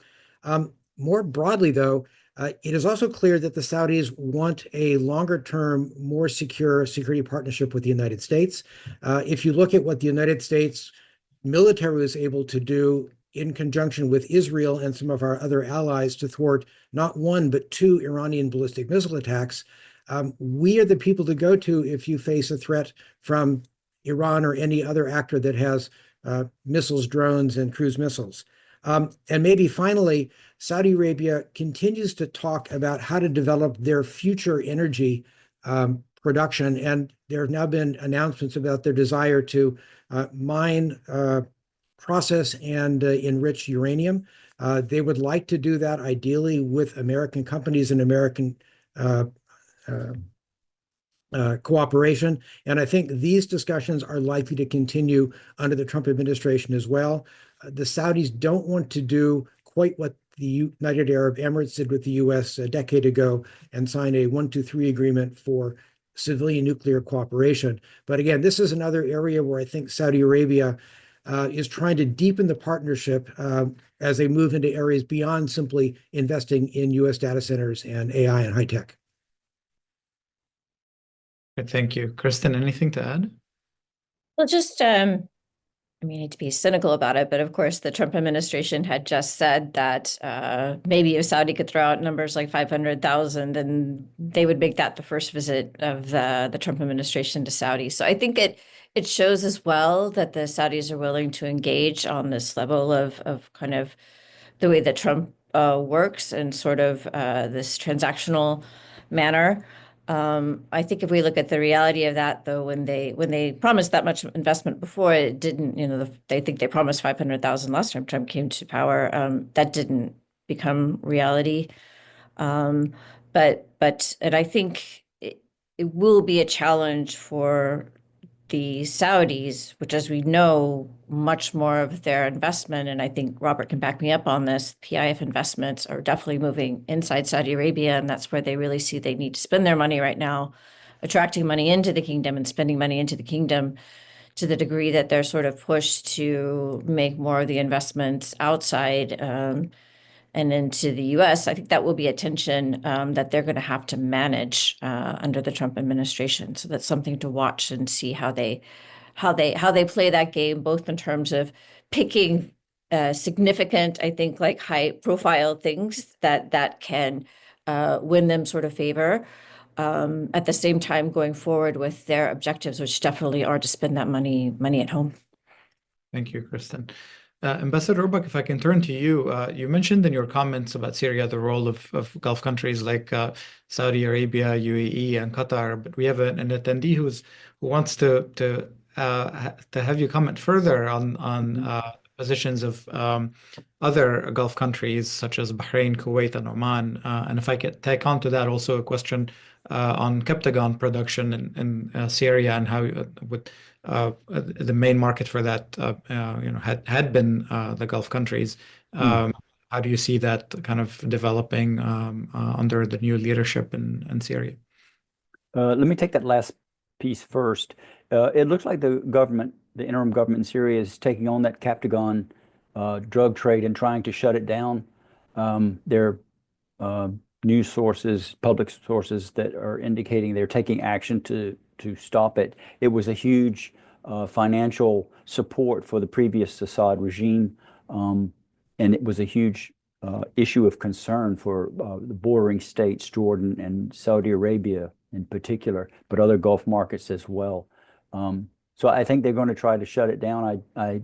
More broadly, though, it is also clear that the Saudis want a longer-term, more secure security partnership with the United States. If you look at what the United States military was able to do in conjunction with Israel and some of our other allies to thwart not one, but 2 Iranian ballistic missile attacks, we are the people to go to if you face a threat from Iran or any other actor that has missiles, drones, and cruise missiles. And maybe finally, Saudi Arabia continues to talk about how to develop their future energy production. And there have now been announcements about their desire to mine, process, and enrich uranium. They would like to do that ideally with American companies and American cooperation. And I think these discussions are likely to continue under the Trump administration as well. The Saudis don't want to do quite what the United Arab Emirates did with the U.S. a decade ago and sign a 1-2-3 agreement for civilian nuclear cooperation. But again, this is another area where I think Saudi Arabia is trying to deepen the partnership as they move into areas beyond simply investing in U.S. data centers and AI and high tech. Thank you. Kristin, anything to add? Well, just, I hate to be cynical about it, but of course, the Trump administration had just said that maybe if Saudi could throw out numbers like 500,000, then they would make that the first visit of the Trump administration to Saudi. So I think it shows as well that the Saudis are willing to engage on this level of kind of the way that Trump works and sort of this transactional manner. I think if we look at the reality of that, though, when they promised that much investment before, it didn't, they think they promised 500,000 last time Trump came to power. That didn't become reality. And I think it will be a challenge for the Saudis, which, as we know, much more of their investment, and I think Robert can back me up on this, PIF investments are definitely moving inside Saudi Arabia, and that's where they really see they need to spend their money right now, attracting money into the kingdom and spending money into the kingdom to the degree that they're sort of pushed to make more of the investments outside and into the U.S. I think that will be a tension that they're going to have to manage under the Trump administration. So that's something to watch and see how they play that game, both in terms of picking significant, I think, like high profile things that can win them sort of favor. At the same time, going forward with their objectives, which definitely are to spend that money at home. Thank you, Kristin. Ambassador Roebuck, if I can turn to you, you mentioned in your comments about Syria the role of Gulf countries like Saudi Arabia, UAE, and Qatar. But we have an attendee who wants to have you comment further on positions of other Gulf countries such as Bahrain, Kuwait, and Oman. And if I could tack on to that also a question on Captagon production in Syria and how the main market for that had been the Gulf countries. How do you see that kind of developing under the new leadership in Syria? Let me take that last piece first. It looks like the interim government in Syria is taking on that Captagon drug trade and trying to shut it down. There are news sources, public sources that are indicating they're taking action to stop it. It was a huge financial support for the previous Assad regime, and it was a huge issue of concern for the bordering states, Jordan and Saudi Arabia in particular, but other Gulf markets as well. So I think they're going to try to shut it down. I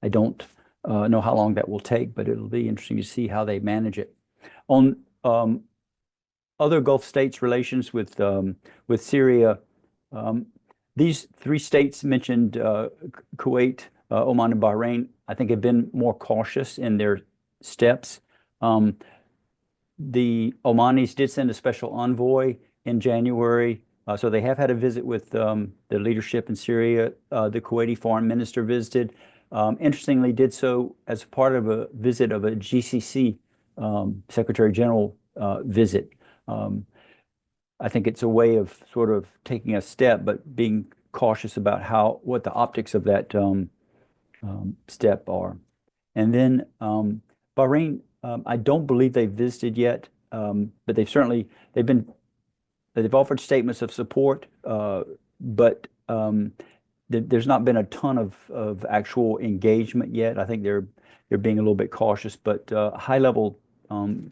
don't know how long that will take, but it'll be interesting to see how they manage it. On other Gulf states' relations with Syria, these three states mentioned, Kuwait, Oman, and Bahrain, I think have been more cautious in their steps. The Omanis did send a special envoy in January, so they have had a visit with the leadership in Syria. The Kuwaiti foreign minister visited. Interestingly, did so as part of a visit of a GCC Secretary General visit. I think it's a way of sort of taking a step, but being cautious about what the optics of that step are. And then Bahrain, I don't believe they've visited yet, but they've offered statements of support, but there's not been a ton of actual engagement yet. I think they're being a little bit cautious, but high-level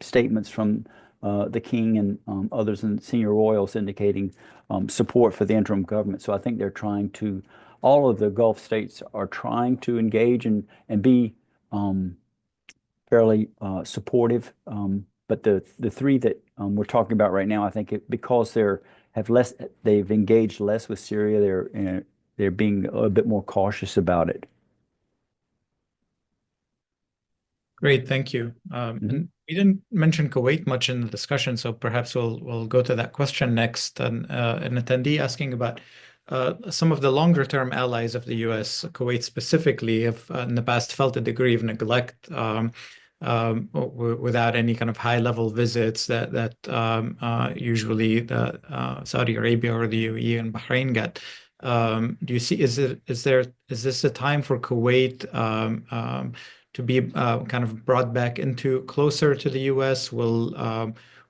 statements from the king and others in senior royals indicating support for the interim government. So I think all of the Gulf states are trying to engage and be fairly supportive. But the three that we're talking about right now, I think because they've engaged less with Syria, they're being a bit more cautious about it. Great, thank you. And we didn't mention Kuwait much in the discussion, so perhaps we'll go to that question next. And an attendee asking about some of the longer term allies of the U.S., Kuwait specifically, have in the past felt a degree of neglect without any kind of high level visits that usually the Saudi Arabia or the UAE and Bahrain get. Do you see, is this a time for Kuwait to be kind of brought back closer to the U.S.? Will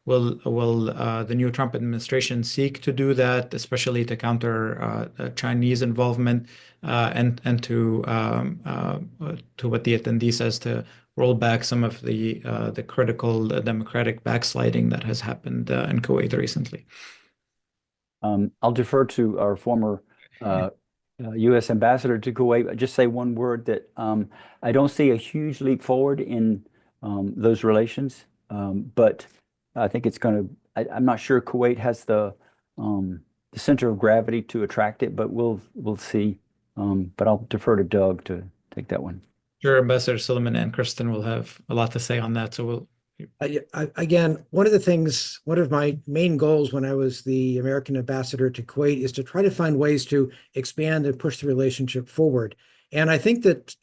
the new Trump administration seek to do that, especially to counter Chinese involvement and to what the attendee says, to roll back some of the critical democratic backsliding that has happened in Kuwait recently? I'll defer to our former U.S. ambassador to Kuwait. I just say one word that I don't see a huge leap forward in those relations, but I think it's going to. I'm not sure Kuwait has the the center of gravity to attract it, but we'll see. But I'll defer to Doug to take that one. Sure, Ambassador Silliman and Kristin will have a lot to say on that. So we'll. Again, one of my main goals when I was the American ambassador to Kuwait is to try to find ways to expand and push the relationship forward. And I think that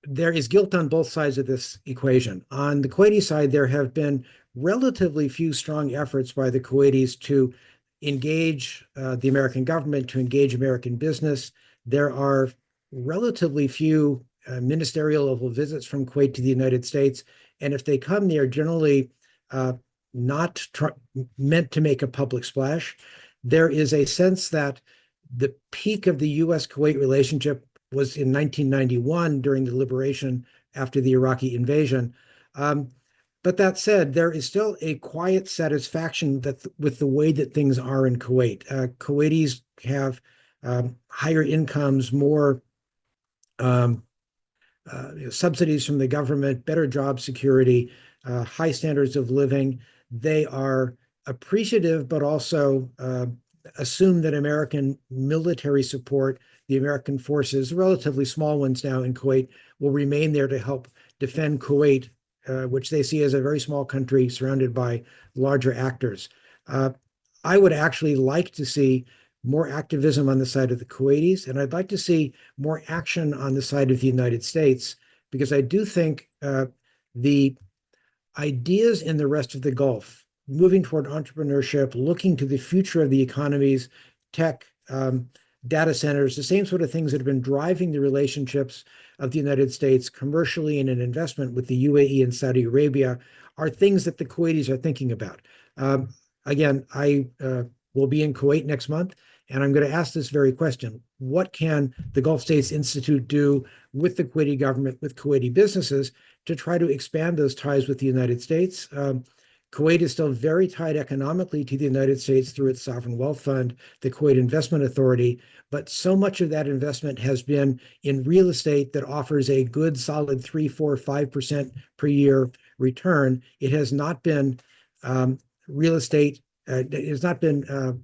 there is guilt on both sides of this equation. On the Kuwaiti side, there have been relatively few strong efforts by the Kuwaitis to engage the American government, to engage American business. There are relatively few ministerial level visits from Kuwait to the United States. And if they come, they are generally not meant to make a public splash. There is a sense that the peak of the US-Kuwait relationship was in 1991 during the liberation after the Iraqi invasion. But that said, there is still a quiet satisfaction with the way that things are in Kuwait. Kuwaitis have higher incomes, more subsidies from the government, better job security, high standards of living. They are appreciative, but also assume that American military support, the American forces, relatively small ones now in Kuwait, will remain there to help defend Kuwait, which they see as a very small country surrounded by larger actors. I would actually like to see more activism on the side of the Kuwaitis, and I'd like to see more action on the side of the United States, because I do think the ideas in the rest of the Gulf, moving toward entrepreneurship, looking to the future of the economies, tech, data centers, the same sort of things that have been driving the relationships of the United States commercially and in investment with the UAE and Saudi Arabia, are things that the Kuwaitis are thinking about. Again, I will be in Kuwait next month, and I'm going to ask this very question. What can the Gulf States Institute do with the Kuwaiti government, with Kuwaiti businesses, to try to expand those ties with the United States? Kuwait is still very tied economically to the United States through its sovereign wealth fund, the Kuwait Investment Authority, but so much of that investment has been in real estate that offers a good, solid 3, 4, 5% per year return. It has not been real estate. It has not been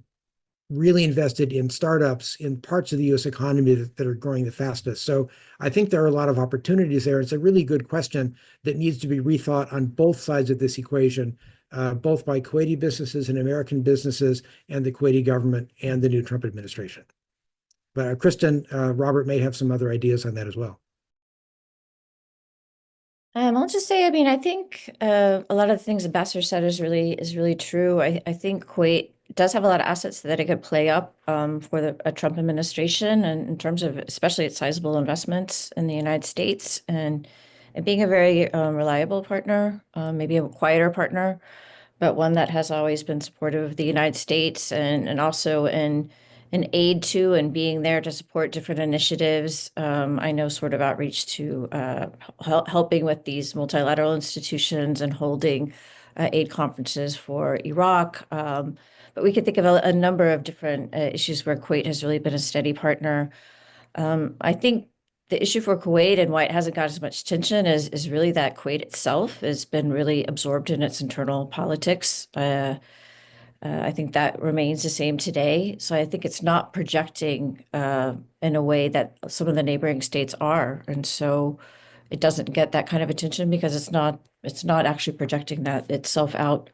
really invested in startups in parts of the U.S. economy that are growing the fastest. So I think there are a lot of opportunities there. It's a really good question that needs to be rethought on both sides of this equation, both by Kuwaiti businesses and American businesses and the Kuwaiti government and the new Trump administration. But Kristin, Robert may have some other ideas on that as well. I'll just say, I think a lot of the things Ambassador said is really true. I think Kuwait does have a lot of assets that it could play up for a Trump administration, and in terms of especially its sizable investments in the United States, and being a very reliable partner, maybe a quieter partner, but one that has always been supportive of the United States, and also in aid to and being there to support different initiatives. I know sort of outreach to helping with these multilateral institutions and holding aid conferences for Iraq. But we could think of a number of different issues where Kuwait has really been a steady partner. I think the issue for Kuwait and why it hasn't got as much attention is really that Kuwait itself has been really absorbed in its internal politics. I think that remains the same today. So I think it's not projecting in a way that some of the neighboring states are. And so it doesn't get that kind of attention because it's not actually projecting that itself out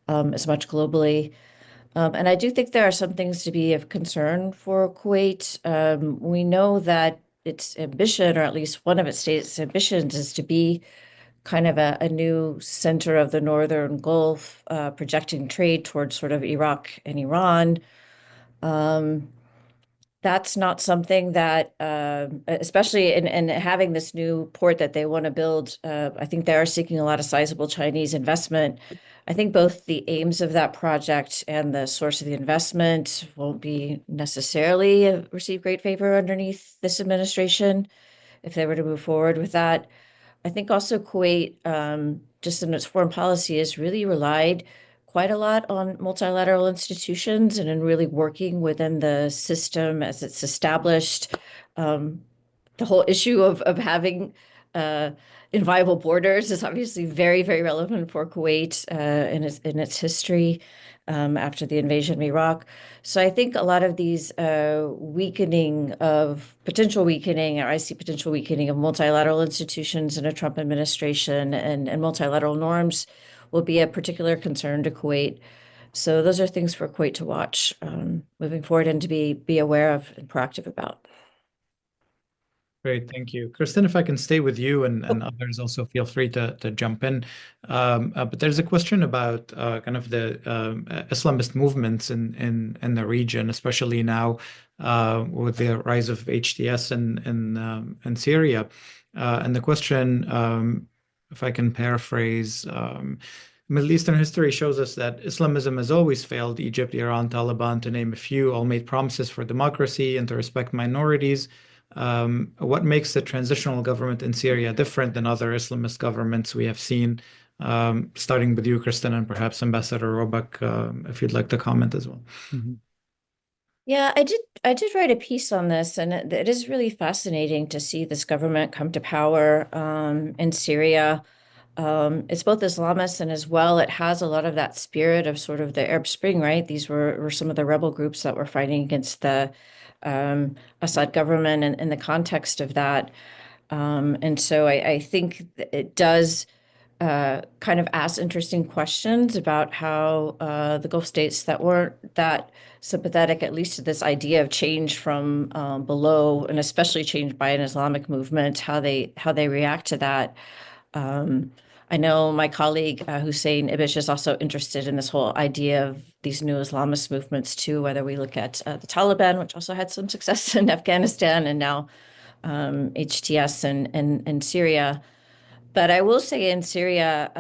as much globally. And I do think there are some things to be of concern for Kuwait. We know that its ambition, or at least one of its state's ambitions, is to be kind of a new center of the Northern Gulf, projecting trade towards sort of Iraq and Iran. That's not something that, especially in having this new port that they want to build, I think they are seeking a lot of sizable Chinese investment. I think both the aims of that project and the source of the investment won't be necessarily receive great favor underneath this administration if they were to move forward with that. I think also Kuwait, just in its foreign policy, has really relied quite a lot on multilateral institutions and in really working within the system as it's established. The whole issue of having inviolable borders is obviously very, very relevant for Kuwait in its history after the invasion of Iraq. So I think a lot of these potential weakening, or I see potential weakening of multilateral institutions in a Trump administration and multilateral norms will be a particular concern to Kuwait. So those are things for Kuwait to watch moving forward and to be aware of and proactive about. Great, thank you. Kristin, if I can stay with you and others also feel free to jump in. But there's a question about kind of the Islamist movements in the region, especially now with the rise of HTS in Syria. And the question, if I can paraphrase, Middle Eastern history shows us that Islamism has always failed. Egypt, Iran, Taliban, to name a few, all made promises for democracy and to respect minorities. What makes the transitional government in Syria different than other Islamist governments we have seen? Starting with you, Kristin, and perhaps Ambassador Roebuck, if you'd like to comment as well. Yeah, I did write a piece on this, and it is really fascinating to see this government come to power in Syria. It's both Islamist and as well, it has a lot of that spirit of sort of the Arab Spring, right? These were some of the rebel groups that were fighting against the Assad government and in the context of that. And so I think it does kind of ask interesting questions about how the Gulf states that weren't that sympathetic, at least to this idea of change from below, and especially change by an Islamic movement, how they react to that. I know my colleague Hussein Ibish is also interested in this whole idea of these new Islamist movements too, whether we look at the Taliban, which also had some success in Afghanistan, and now HTS in Syria. But I will say in Syria,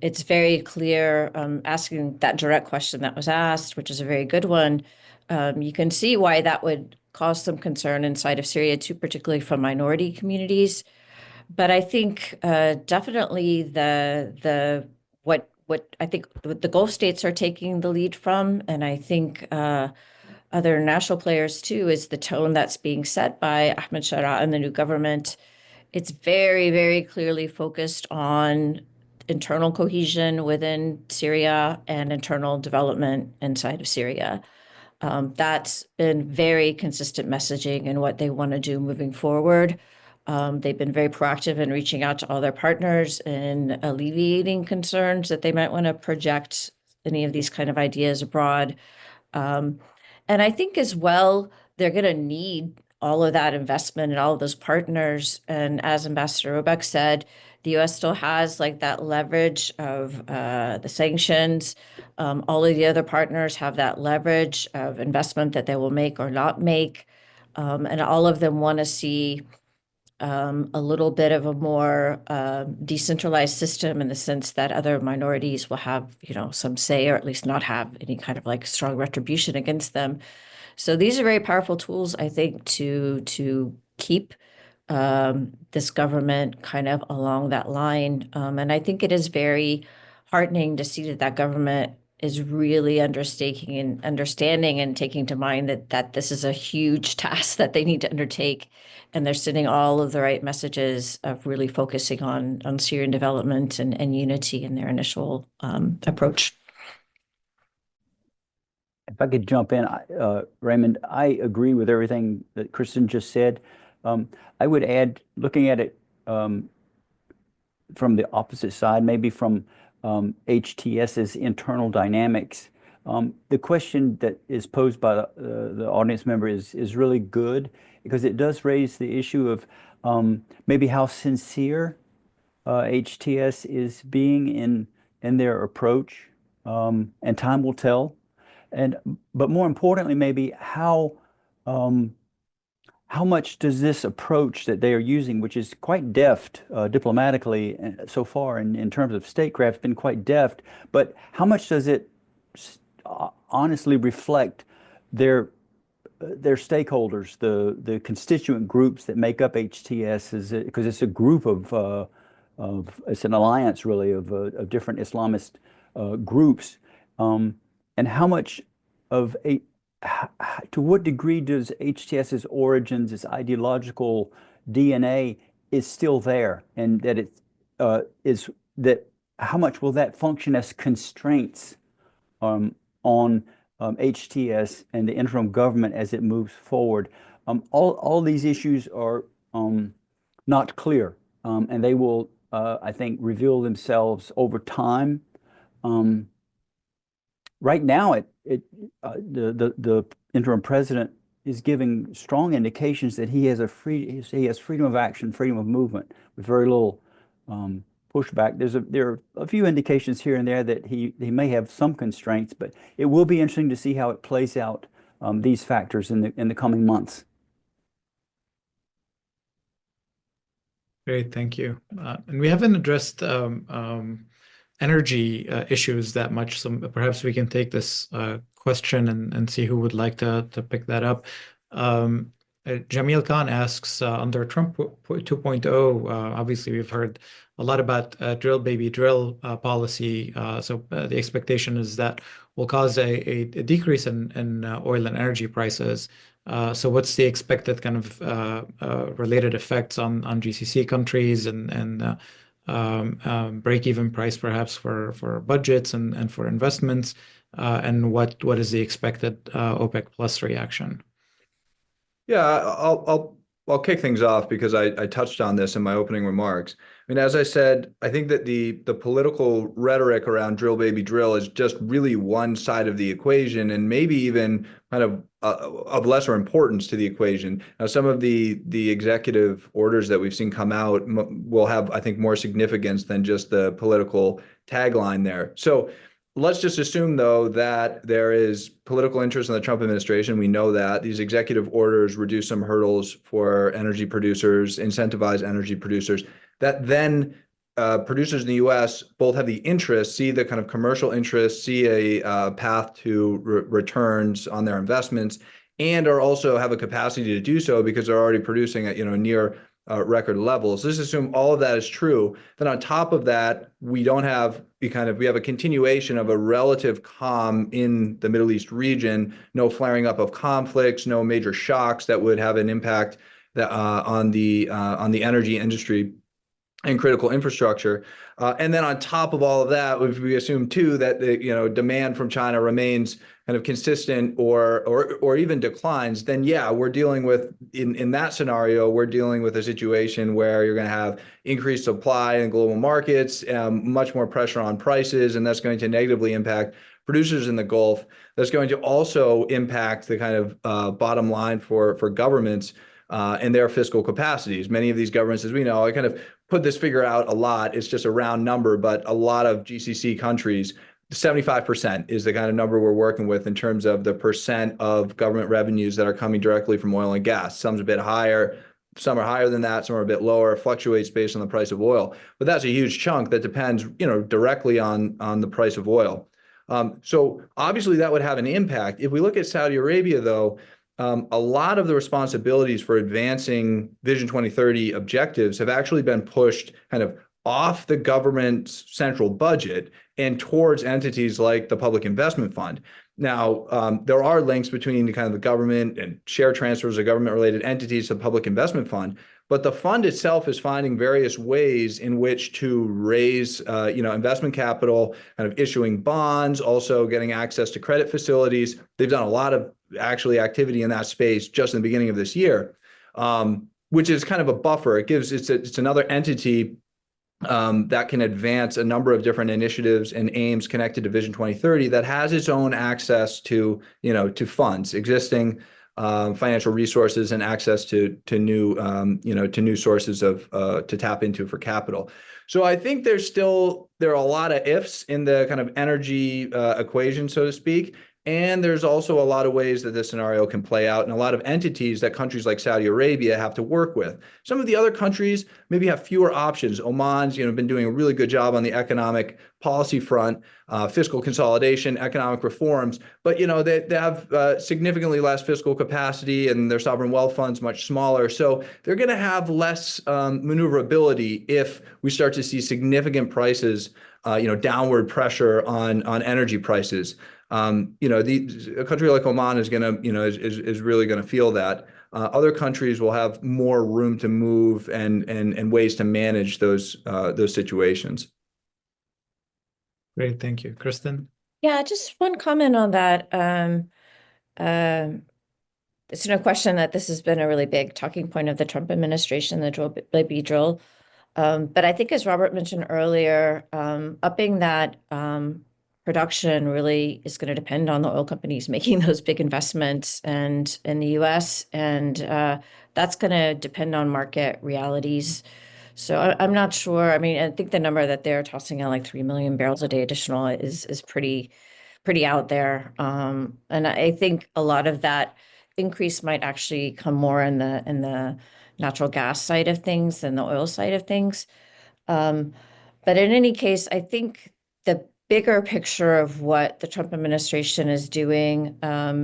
it's very clear, asking that direct question that was asked, which is a very good one. You can see why that would cause some concern inside of Syria too, particularly from minority communities. But I think definitely what I think the Gulf states are taking the lead from, and I think other national players too, is the tone that's being set by Ahmed Shara and the new government. It's very, very clearly focused on internal cohesion within Syria and internal development inside of Syria. That's been very consistent messaging in what they want to do moving forward. They've been very proactive in reaching out to all their partners and alleviating concerns that they might want to project any of these kind of ideas abroad. And I think as well, they're going to need all of that investment and all of those partners. And as Ambassador Roebuck said, the U.S. still has like that leverage of the sanctions. All of the other partners have that leverage of investment that they will make or not make. And all of them want to see a little bit of a more decentralized system in the sense that other minorities will have, some say, or at least not have any kind of like strong retribution against them. So these are very powerful tools, I think, to keep this government kind of along that line. And I think it is very heartening to see that government is really understanding and taking to mind that this is a huge task that they need to undertake. And they're sending all of the right messages of really focusing on Syrian development and unity in their initial approach. If I could jump in, Raymond, I agree with everything that Kristin just said. I would add, looking at it from the opposite side, maybe from HTS's internal dynamics, the question that is posed by the audience member is really good, because it does raise the issue of maybe how sincere HTS is being in their approach, and time will tell. But more importantly, maybe how much does this approach that they are using, which is quite deft diplomatically so far in terms of statecraft, been quite deft, but how much does it honestly reflect their stakeholders, the constituent groups that make up HTS, because it's a group of it's an alliance really of different Islamist groups. And how much to what degree does HTS's origins, its ideological DNA, is still there, and that it is that how much will that function as constraints on HTS and the interim government as it moves forward. All these issues are not clear, and they will, I think, reveal themselves over time. Right now, the interim president is giving strong indications that he has freedom of action, freedom of movement, with very little pushback. There are a few indications here and there that he may have some constraints, but it will be interesting to see how it plays out, these factors in the coming months. Great, thank you. And we haven't addressed energy issues that much, so perhaps we can take this question and see who would like to pick that up. Jamil Khan asks, under Trump 2.0, obviously we've heard a lot about drill baby drill policy. So the expectation is that will cause a decrease in oil and energy prices. So what's the expected kind of related effects on GCC countries and break-even price perhaps for budgets and for investments, and what is the expected OPEC plus reaction? Yeah, I'll kick things off because I touched on this in my opening remarks. I mean, as I said, I think that the political rhetoric around drill baby drill is just really one side of the equation, and maybe even kind of lesser importance to the equation. Now, some of the executive orders that we've seen come out will have, I think, more significance than just the political tagline there. So let's just assume, though, that there is political interest in the Trump administration. We know that these executive orders reduce some hurdles for energy producers, incentivize energy producers, that then producers in the U.S. both have the interest, see the kind of commercial interest, see a path to returns on their investments, and are also have a capacity to do so because they're already producing at near record levels. Let's assume all of that is true. Then on top of that, we have a continuation of a relative calm in the Middle East region, no flaring up of conflicts, no major shocks that would have an impact that, on the energy industry and critical infrastructure. And then on top of all of that, if we assume too that the demand from China remains kind of consistent or even declines, then yeah, we're dealing with in that scenario, we're dealing with a situation where you're going to have increased supply in global markets, much more pressure on prices, and that's going to negatively impact producers in the Gulf. That's going to also impact the kind of bottom line for governments and their fiscal capacities. Many of these governments, as we know, I kind of put this figure out a lot. It's just a round number, but a lot of GCC countries, 75% is the kind of number we're working with in terms of the percent of government revenues that are coming directly from oil and gas. Some's a bit higher, some are higher than that, some are a bit lower, fluctuates based on the price of oil. But that's a huge chunk that depends, directly on the price of oil. So obviously that would have an impact. If we look at Saudi Arabia, though, a lot of the responsibilities for advancing Vision 2030 objectives have actually been pushed kind of off the government's central budget and towards entities like the Public Investment Fund. Now, there are links between kind of the government and share transfers of government-related entities to the Public Investment Fund, but the fund itself is finding various ways in which to raise, investment capital, kind of issuing bonds, also getting access to credit facilities. They've done a lot of activity in that space just in the beginning of this year, which is kind of a buffer. It's another entity that can advance a number of different initiatives and aims connected to Vision 2030 that has its own access to funds, existing financial resources, and access to new sources to tap into for capital. So I think there are a lot of ifs in the kind of energy equation, so to speak. And there's also a lot of ways that this scenario can play out, and a lot of entities that countries like Saudi Arabia have to work with. Some of the other countries maybe have fewer options. Oman's, been doing a really good job on the economic policy front, fiscal consolidation, economic reforms, but they have significantly less fiscal capacity, and their sovereign wealth fund's much smaller. So they're going to have less maneuverability if we start to see significant prices, downward pressure on energy prices. A country like Oman is really going to feel that. other countries will have more room to move and ways to manage those situations. Great, thank you. Kristin? Yeah, just one comment on that. It's no question that this has been a really big talking point of the Trump administration, the drill baby drill. But I think, as Robert mentioned earlier, upping that production really is going to depend on the oil companies making those big investments and in the U.S. And that's going to depend on market realities. So I'm not sure. I mean, I think the number that they're tossing out, like 3 million barrels a day additional, is pretty out there. And I think a lot of that increase might actually come more in the natural gas side of things than the oil side of things. But in any case, I think the bigger picture of what the Trump administration is doing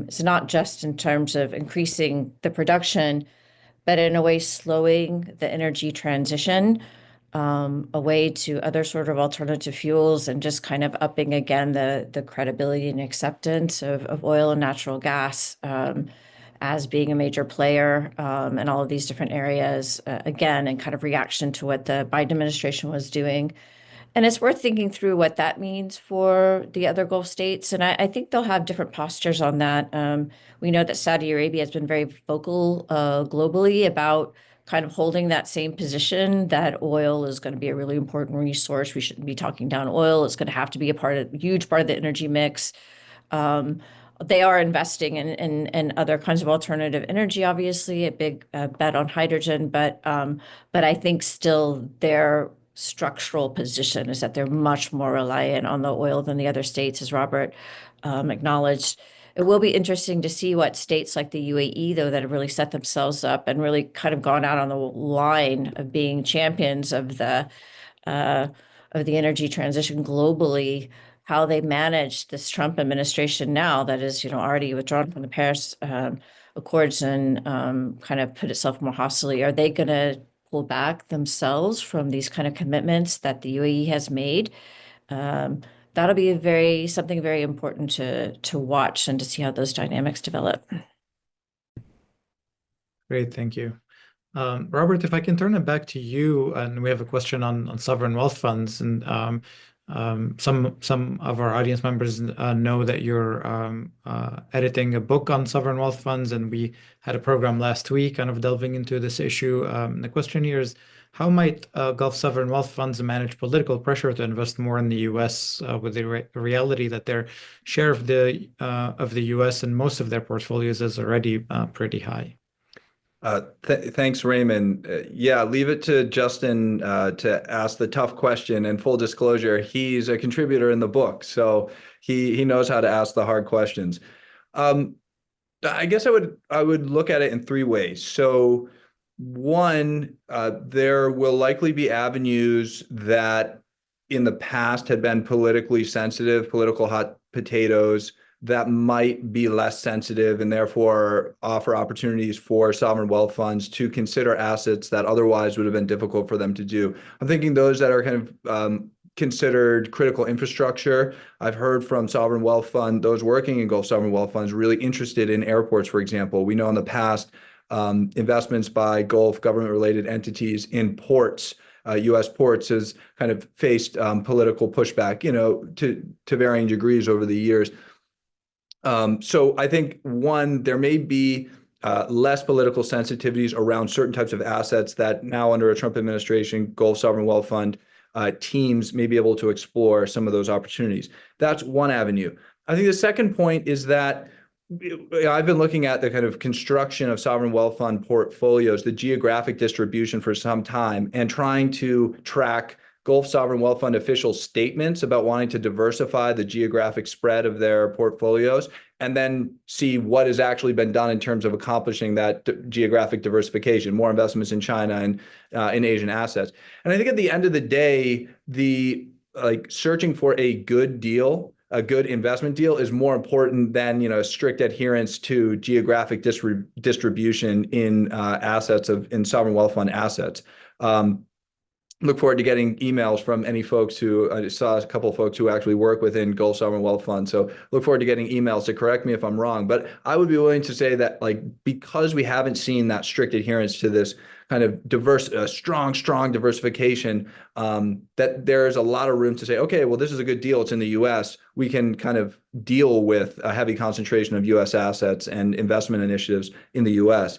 is not just in terms of increasing the production, but in a way slowing the energy transition away to other sort of alternative fuels, and just kind of upping again the credibility and acceptance of oil and natural gas as being a major player in all of these different areas, again, in kind of reaction to what the Biden administration was doing. And it's worth thinking through what that means for the other Gulf states. And I think they'll have different postures on that. We know that Saudi Arabia has been very vocal globally about kind of holding that same position, that oil is going to be a really important resource. We shouldn't be talking down oil. It's going to have to be a huge part of the energy mix. They are investing in other kinds of alternative energy, obviously, a big bet on hydrogen. But I think still their structural position is that they're much more reliant on the oil than the other states, as Robert acknowledged. It will be interesting to see what states like the UAE, though, that have really set themselves up and really kind of gone out on the line of being champions of the energy transition globally, how they manage this Trump administration now that is, already withdrawn from the Paris Accords and kind of put itself more hostilely. Are they going to pull back themselves from these kind of commitments that the UAE has made? That'll be something very important to watch and to see how those dynamics develop. Great, thank you. Robert, if I can turn it back to you, and we have a question on sovereign wealth funds, and some of our audience members know that you're editing a book on sovereign wealth funds, and we had a program last week kind of delving into this issue. The question here is, how might Gulf sovereign wealth funds manage political pressure to invest more in the U.S. With the reality that their share of the U.S. and most of their portfolios is already pretty high? Thanks, Raymond. Yeah, leave it to Justin to ask the tough question. And full disclosure, he's a contributor in the book, so he knows how to ask the hard questions. I guess I would look at it in three ways. So one, there will likely be avenues that in the past had been politically sensitive, political hot potatoes, that might be less sensitive and therefore offer opportunities for sovereign wealth funds to consider assets that otherwise would have been difficult for them to do. I'm thinking those that are kind of considered critical infrastructure. I've heard from sovereign wealth fund, those working in Gulf sovereign wealth funds, really interested in airports, for example. We know in the past, investments by Gulf government-related entities in ports, U.S. ports, has kind of faced political pushback, to varying degrees over the years. So I think, one, there may be less political sensitivities around certain types of assets that now under a Trump administration, Gulf Sovereign Wealth Fund teams may be able to explore some of those opportunities. That's one avenue. I think the second point is that I've been looking at the kind of construction of sovereign wealth fund portfolios, the geographic distribution for some time, and trying to track Gulf Sovereign Wealth Fund official statements about wanting to diversify the geographic spread of their portfolios, and then see what has actually been done in terms of accomplishing that geographic diversification, more investments in China and in Asian assets. And I think at the end of the day, searching for a good deal, a good investment deal, is more important than strict adherence to geographic distribution in assets in sovereign wealth fund assets. look forward to getting emails from any folks who I saw a couple of folks who actually work within Gulf Sovereign Wealth Fund. So look forward to getting emails to correct me if I'm wrong. But I would be willing to say that, like, because we haven't seen that strict adherence to this kind of diverse, strong diversification, that there's a lot of room to say, okay, well, this is a good deal. It's in the U.S. We can kind of deal with a heavy concentration of U.S. assets and investment initiatives in the U.S.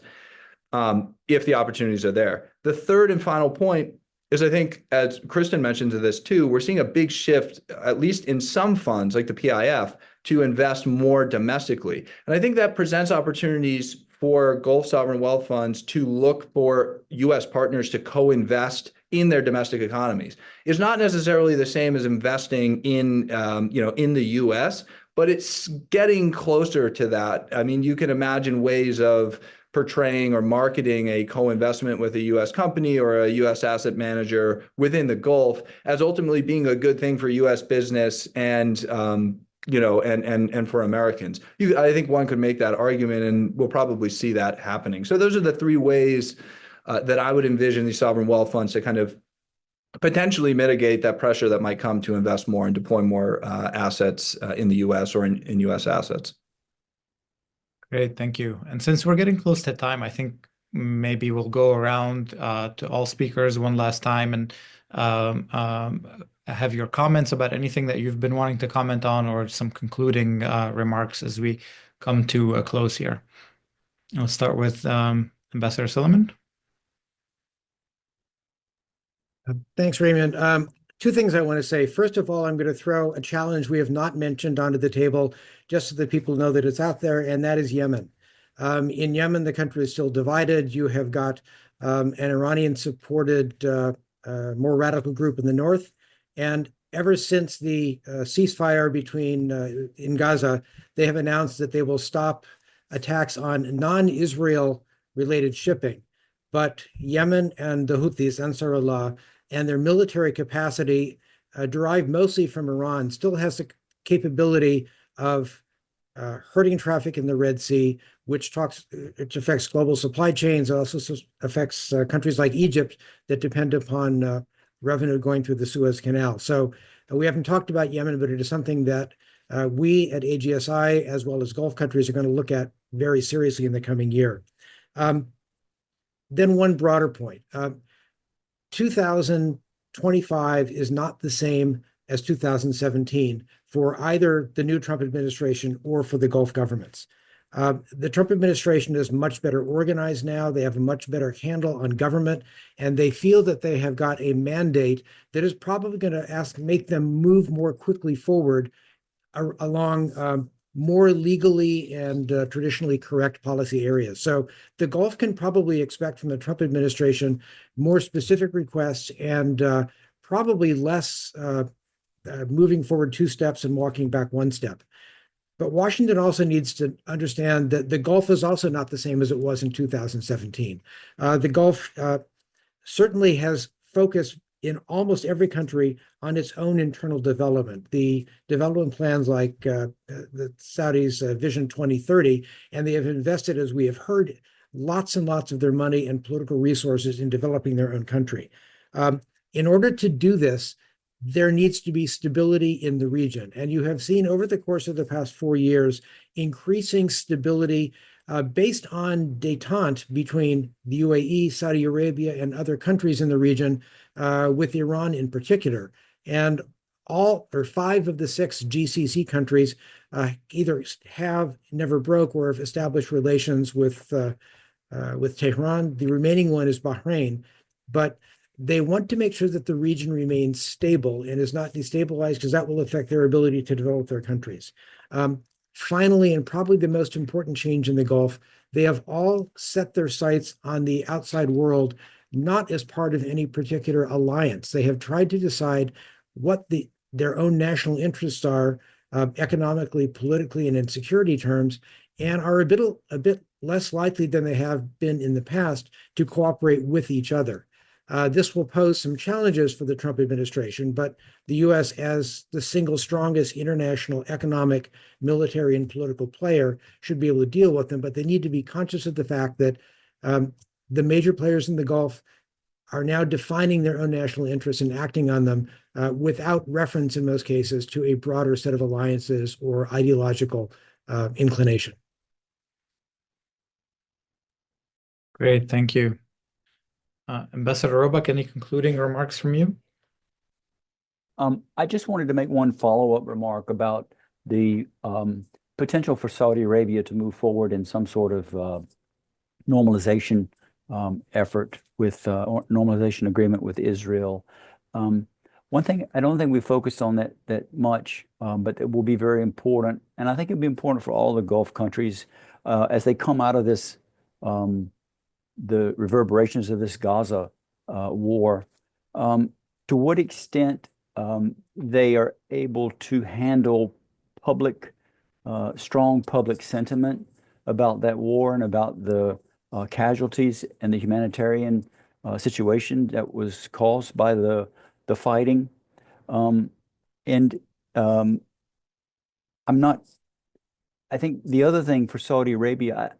If the opportunities are there. The third and final point is, I think, as Kristin mentioned to this too, we're seeing a big shift, at least in some funds like the PIF, to invest more domestically. And I think that presents opportunities for Gulf sovereign wealth funds to look for U.S. partners to co-invest in their domestic economies. It's not necessarily the same as investing in, in the U.S., but it's getting closer to that. I mean, you can imagine ways of portraying or marketing a co-investment with a U.S. company or a U.S. asset manager within the Gulf as ultimately being a good thing for U.S. business and for Americans. I think one could make that argument, and we'll probably see that happening. So those are the three ways that I would envision these sovereign wealth funds to kind of potentially mitigate that pressure that might come to invest more and deploy more assets in the U.S. or in U.S. assets. Great, thank you. And since we're getting close to time, I think maybe we'll go around to all speakers one last time and have your comments about anything that you've been wanting to comment on, or some concluding remarks as we come to a close here. I'll start with Ambassador Silliman. Thanks, Raymond. Two things I want to say. First of all, I'm going to throw a challenge we have not mentioned onto the table, just so that people know that it's out there, and that is Yemen. In Yemen, the country is still divided. You have got an Iranian-supported, more radical group in the north. And ever since the ceasefire in Gaza, they have announced that they will stop attacks on non-Israel related shipping. But Yemen and the Houthis, Ansarullah, and their military capacity, derived mostly from Iran, still has the capability of hurting traffic in the Red Sea, which affects global supply chains. It also affects countries like Egypt that depend upon revenue going through the Suez Canal. So we haven't talked about Yemen, but it is something that we at AGSI, as well as Gulf countries, are going to look at very seriously in the coming year. Then one broader point. 2025 is not the same as 2017 for either the new Trump administration or for the Gulf governments. The Trump administration is much better organized now. They have a much better handle on government, and they feel that they have got a mandate that is probably going to make them move more quickly forward along more legally and traditionally correct policy areas. So the Gulf can probably expect from the Trump administration more specific requests and probably less moving forward 2 steps and walking back 1 step. But Washington also needs to understand that the Gulf is also not the same as it was in 2017. The Gulf certainly has focused in almost every country on its own internal development. The development plans like the Saudis' Vision 2030, and they have invested, as we have heard, lots and lots of their money and political resources in developing their own country. In order to do this, there needs to be stability in the region. And you have seen over the course of the past 4 years, increasing stability based on détente between the UAE, Saudi Arabia, and other countries in the region, with Iran in particular. And 5 of the 6 GCC countries either have, never broke, or have established relations with Tehran. The remaining one is Bahrain. But they want to make sure that the region remains stable and is not destabilized, because that will affect their ability to develop their countries. Finally, and probably the most important change in the Gulf, they have all set their sights on the outside world, not as part of any particular alliance. They have tried to decide what their own national interests are, economically, politically, and in security terms, and are a bit less likely than they have been in the past to cooperate with each other. This will pose some challenges for the Trump administration, but the U.S., as the single strongest international economic, military, and political player, should be able to deal with them. But they need to be conscious of the fact that the major players in the Gulf are now defining their own national interests and acting on them without reference, in most cases, to a broader set of alliances or ideological inclination. Great, thank you. Ambassador Roebuck, any concluding remarks from you? I just wanted to make one follow-up remark about the potential for Saudi Arabia to move forward in some sort of normalization effort with or normalization agreement with Israel. One thing I don't think we focused on that much, but it will be very important, and I think it'll be important for all the Gulf countries as they come out of this, the reverberations of this Gaza war. To what extent they are able to handle strong public sentiment about that war and about the casualties and the humanitarian situation that was caused by the fighting. I think the other thing for Saudi Arabia,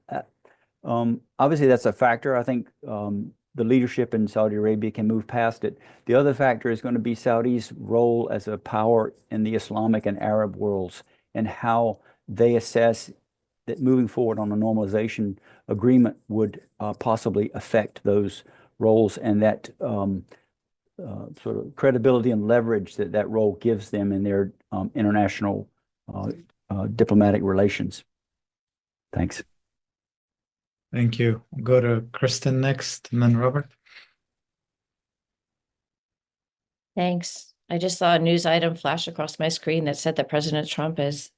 obviously that's a factor. I think the leadership in Saudi Arabia can move past it. The other factor is going to be Saudi's role as a power in the Islamic and Arab worlds and how they assess that moving forward on a normalization agreement would possibly affect those roles and that sort of credibility and leverage that role gives them in their international diplomatic relations. Thanks. Thank you. We'll go to Kristin next, and then Robert. Thanks. I just saw a news item flash across my screen that said that President Trump has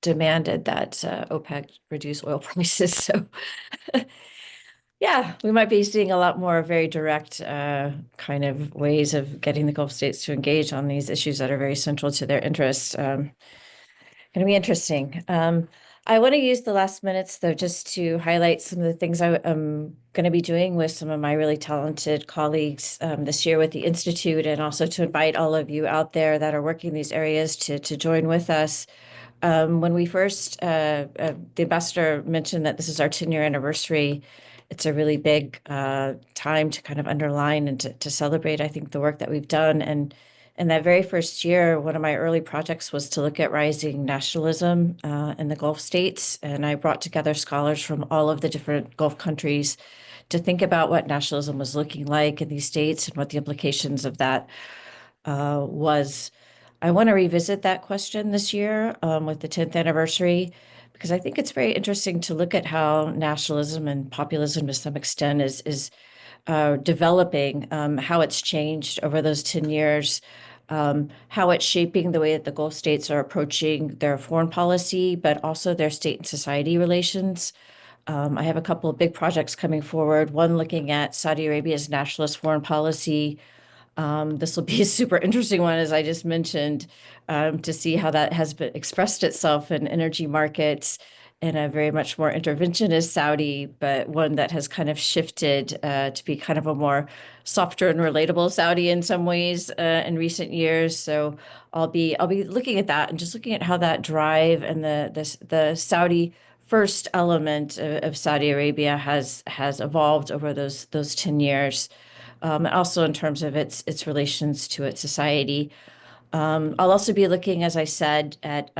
demanded that OPEC reduce oil prices. So yeah, we might be seeing a lot more very direct kind of ways of getting the Gulf states to engage on these issues that are very central to their interests. Going to be interesting. I want to use the last minutes, though, just to highlight some of the things I am going to be doing with some of my really talented colleagues this year with the Institute, and also to invite all of you out there that are working in these areas to join with us. When we first, the ambassador mentioned that this is our 10-year anniversary. It's a really big time to kind of underline and to celebrate, I think, the work that we've done. And in that very first year, one of my early projects was to look at rising nationalism in the Gulf states. And I brought together scholars from all of the different Gulf countries to think about what nationalism was looking like in these states and what the implications of that was. I want to revisit that question this year with the 10th anniversary, because I think it's very interesting to look at how nationalism and populism to some extent is developing, how it's changed over those 10 years, how it's shaping the way that the Gulf states are approaching their foreign policy, but also their state and society relations. I have a couple of big projects coming forward, one looking at Saudi Arabia's nationalist foreign policy. This will be a super interesting one, as I just mentioned, to see how that has been expressed itself in energy markets in a very much more interventionist Saudi, but one that has kind of shifted to be kind of a more softer and relatable Saudi in some ways in recent years. So I'll be looking at that and just looking at how that drive and the Saudi first element of Saudi Arabia has evolved over those 10 years. Also in terms of its relations to its society. I'll also be looking, as I said, at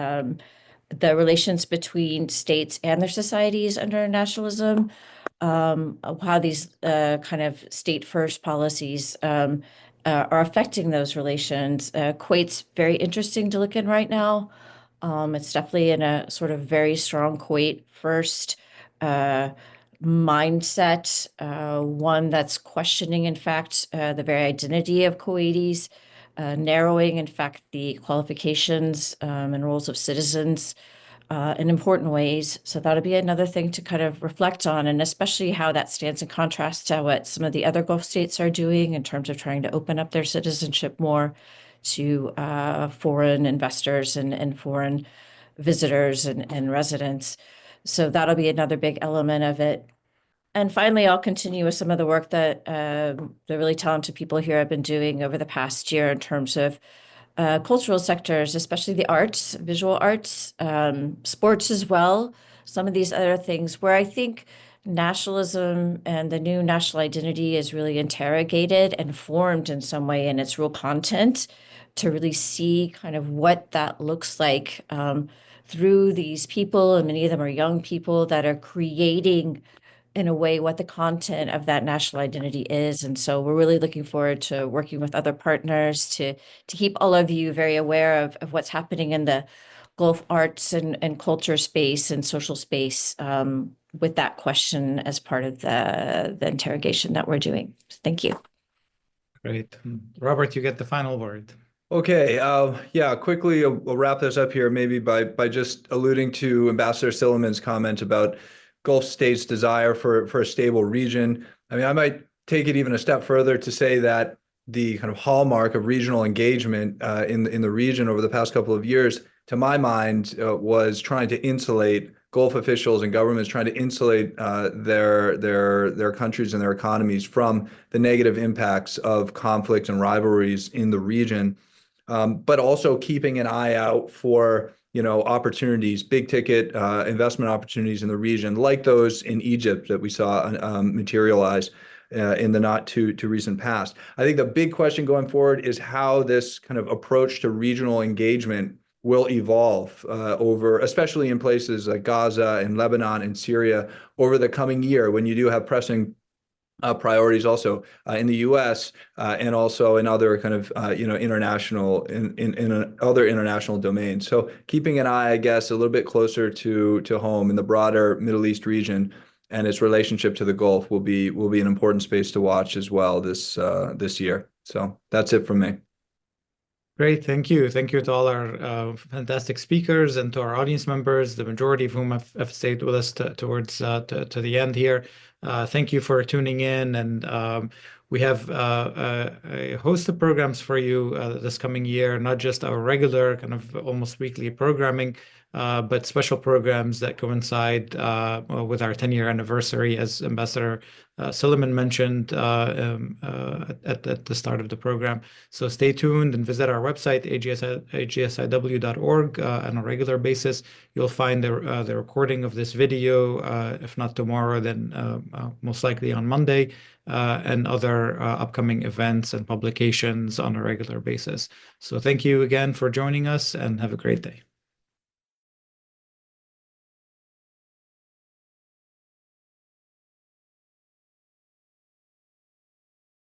the relations between states and their societies under nationalism, how these kind of state-first policies are affecting those relations. Kuwait's very interesting to look in right now. It's definitely in a sort of very strong Kuwait first mindset, one that's questioning, in fact, the very identity of Kuwaitis, narrowing, in fact, the qualifications and roles of citizens in important ways. So that'll be another thing to kind of reflect on, and especially how that stands in contrast to what some of the other Gulf states are doing in terms of trying to open up their citizenship more to foreign investors and foreign visitors and residents. So that'll be another big element of it. And finally, I'll continue with some of the work that the really talented people here have been doing over the past year in terms of cultural sectors, especially the arts, visual arts, sports as well, some of these other things where I think nationalism and the new national identity is really interrogated and formed in some way in its real content, to really see kind of what that looks like through these people, and many of them are young people that are creating in a way what the content of that national identity is. And so we're really looking forward to working with other partners to keep all of you very aware of what's happening in the Gulf arts and culture space and social space with that question as part of the interrogation that we're doing. Thank you. Great. Robert, you get the final word. Okay, yeah, quickly we'll wrap this up here maybe by just alluding to Ambassador Silliman's comment about Gulf states' desire for a stable region. I mean, I might take it even a step further to say that the kind of hallmark of regional engagement in the region over the past couple of years, to my mind, was trying to insulate Gulf officials and governments, trying to insulate their countries and their economies from the negative impacts of conflict and rivalries in the region. But also keeping an eye out for, opportunities, big ticket investment opportunities in the region, like those in Egypt that we saw materialize in the not too recent past. I think the big question going forward is how this kind of approach to regional engagement will evolve over, especially in places like Gaza and Lebanon and Syria, over the coming year, when you do have pressing priorities also in the U.S. And also in other kind of international in other international domains. So keeping an eye, I guess, a little bit closer to home in the broader Middle East region and its relationship to the Gulf will be an important space to watch as well this year. So that's it from me. Great, thank you. Thank you to all our fantastic speakers and to our audience members, the majority of whom have stayed with us towards the end here. Thank you for tuning in, and we have a host of programs for you this coming year, not just our regular kind of almost weekly programming, but special programs that coincide with our 10-year anniversary, as Ambassador Silliman mentioned at the start of the program. So stay tuned and visit our website, agsiw.org, on a regular basis. You'll find the recording of this video, if not tomorrow, then most likely on Monday, and other upcoming events and publications on a regular basis. So thank you again for joining us, and have a great day.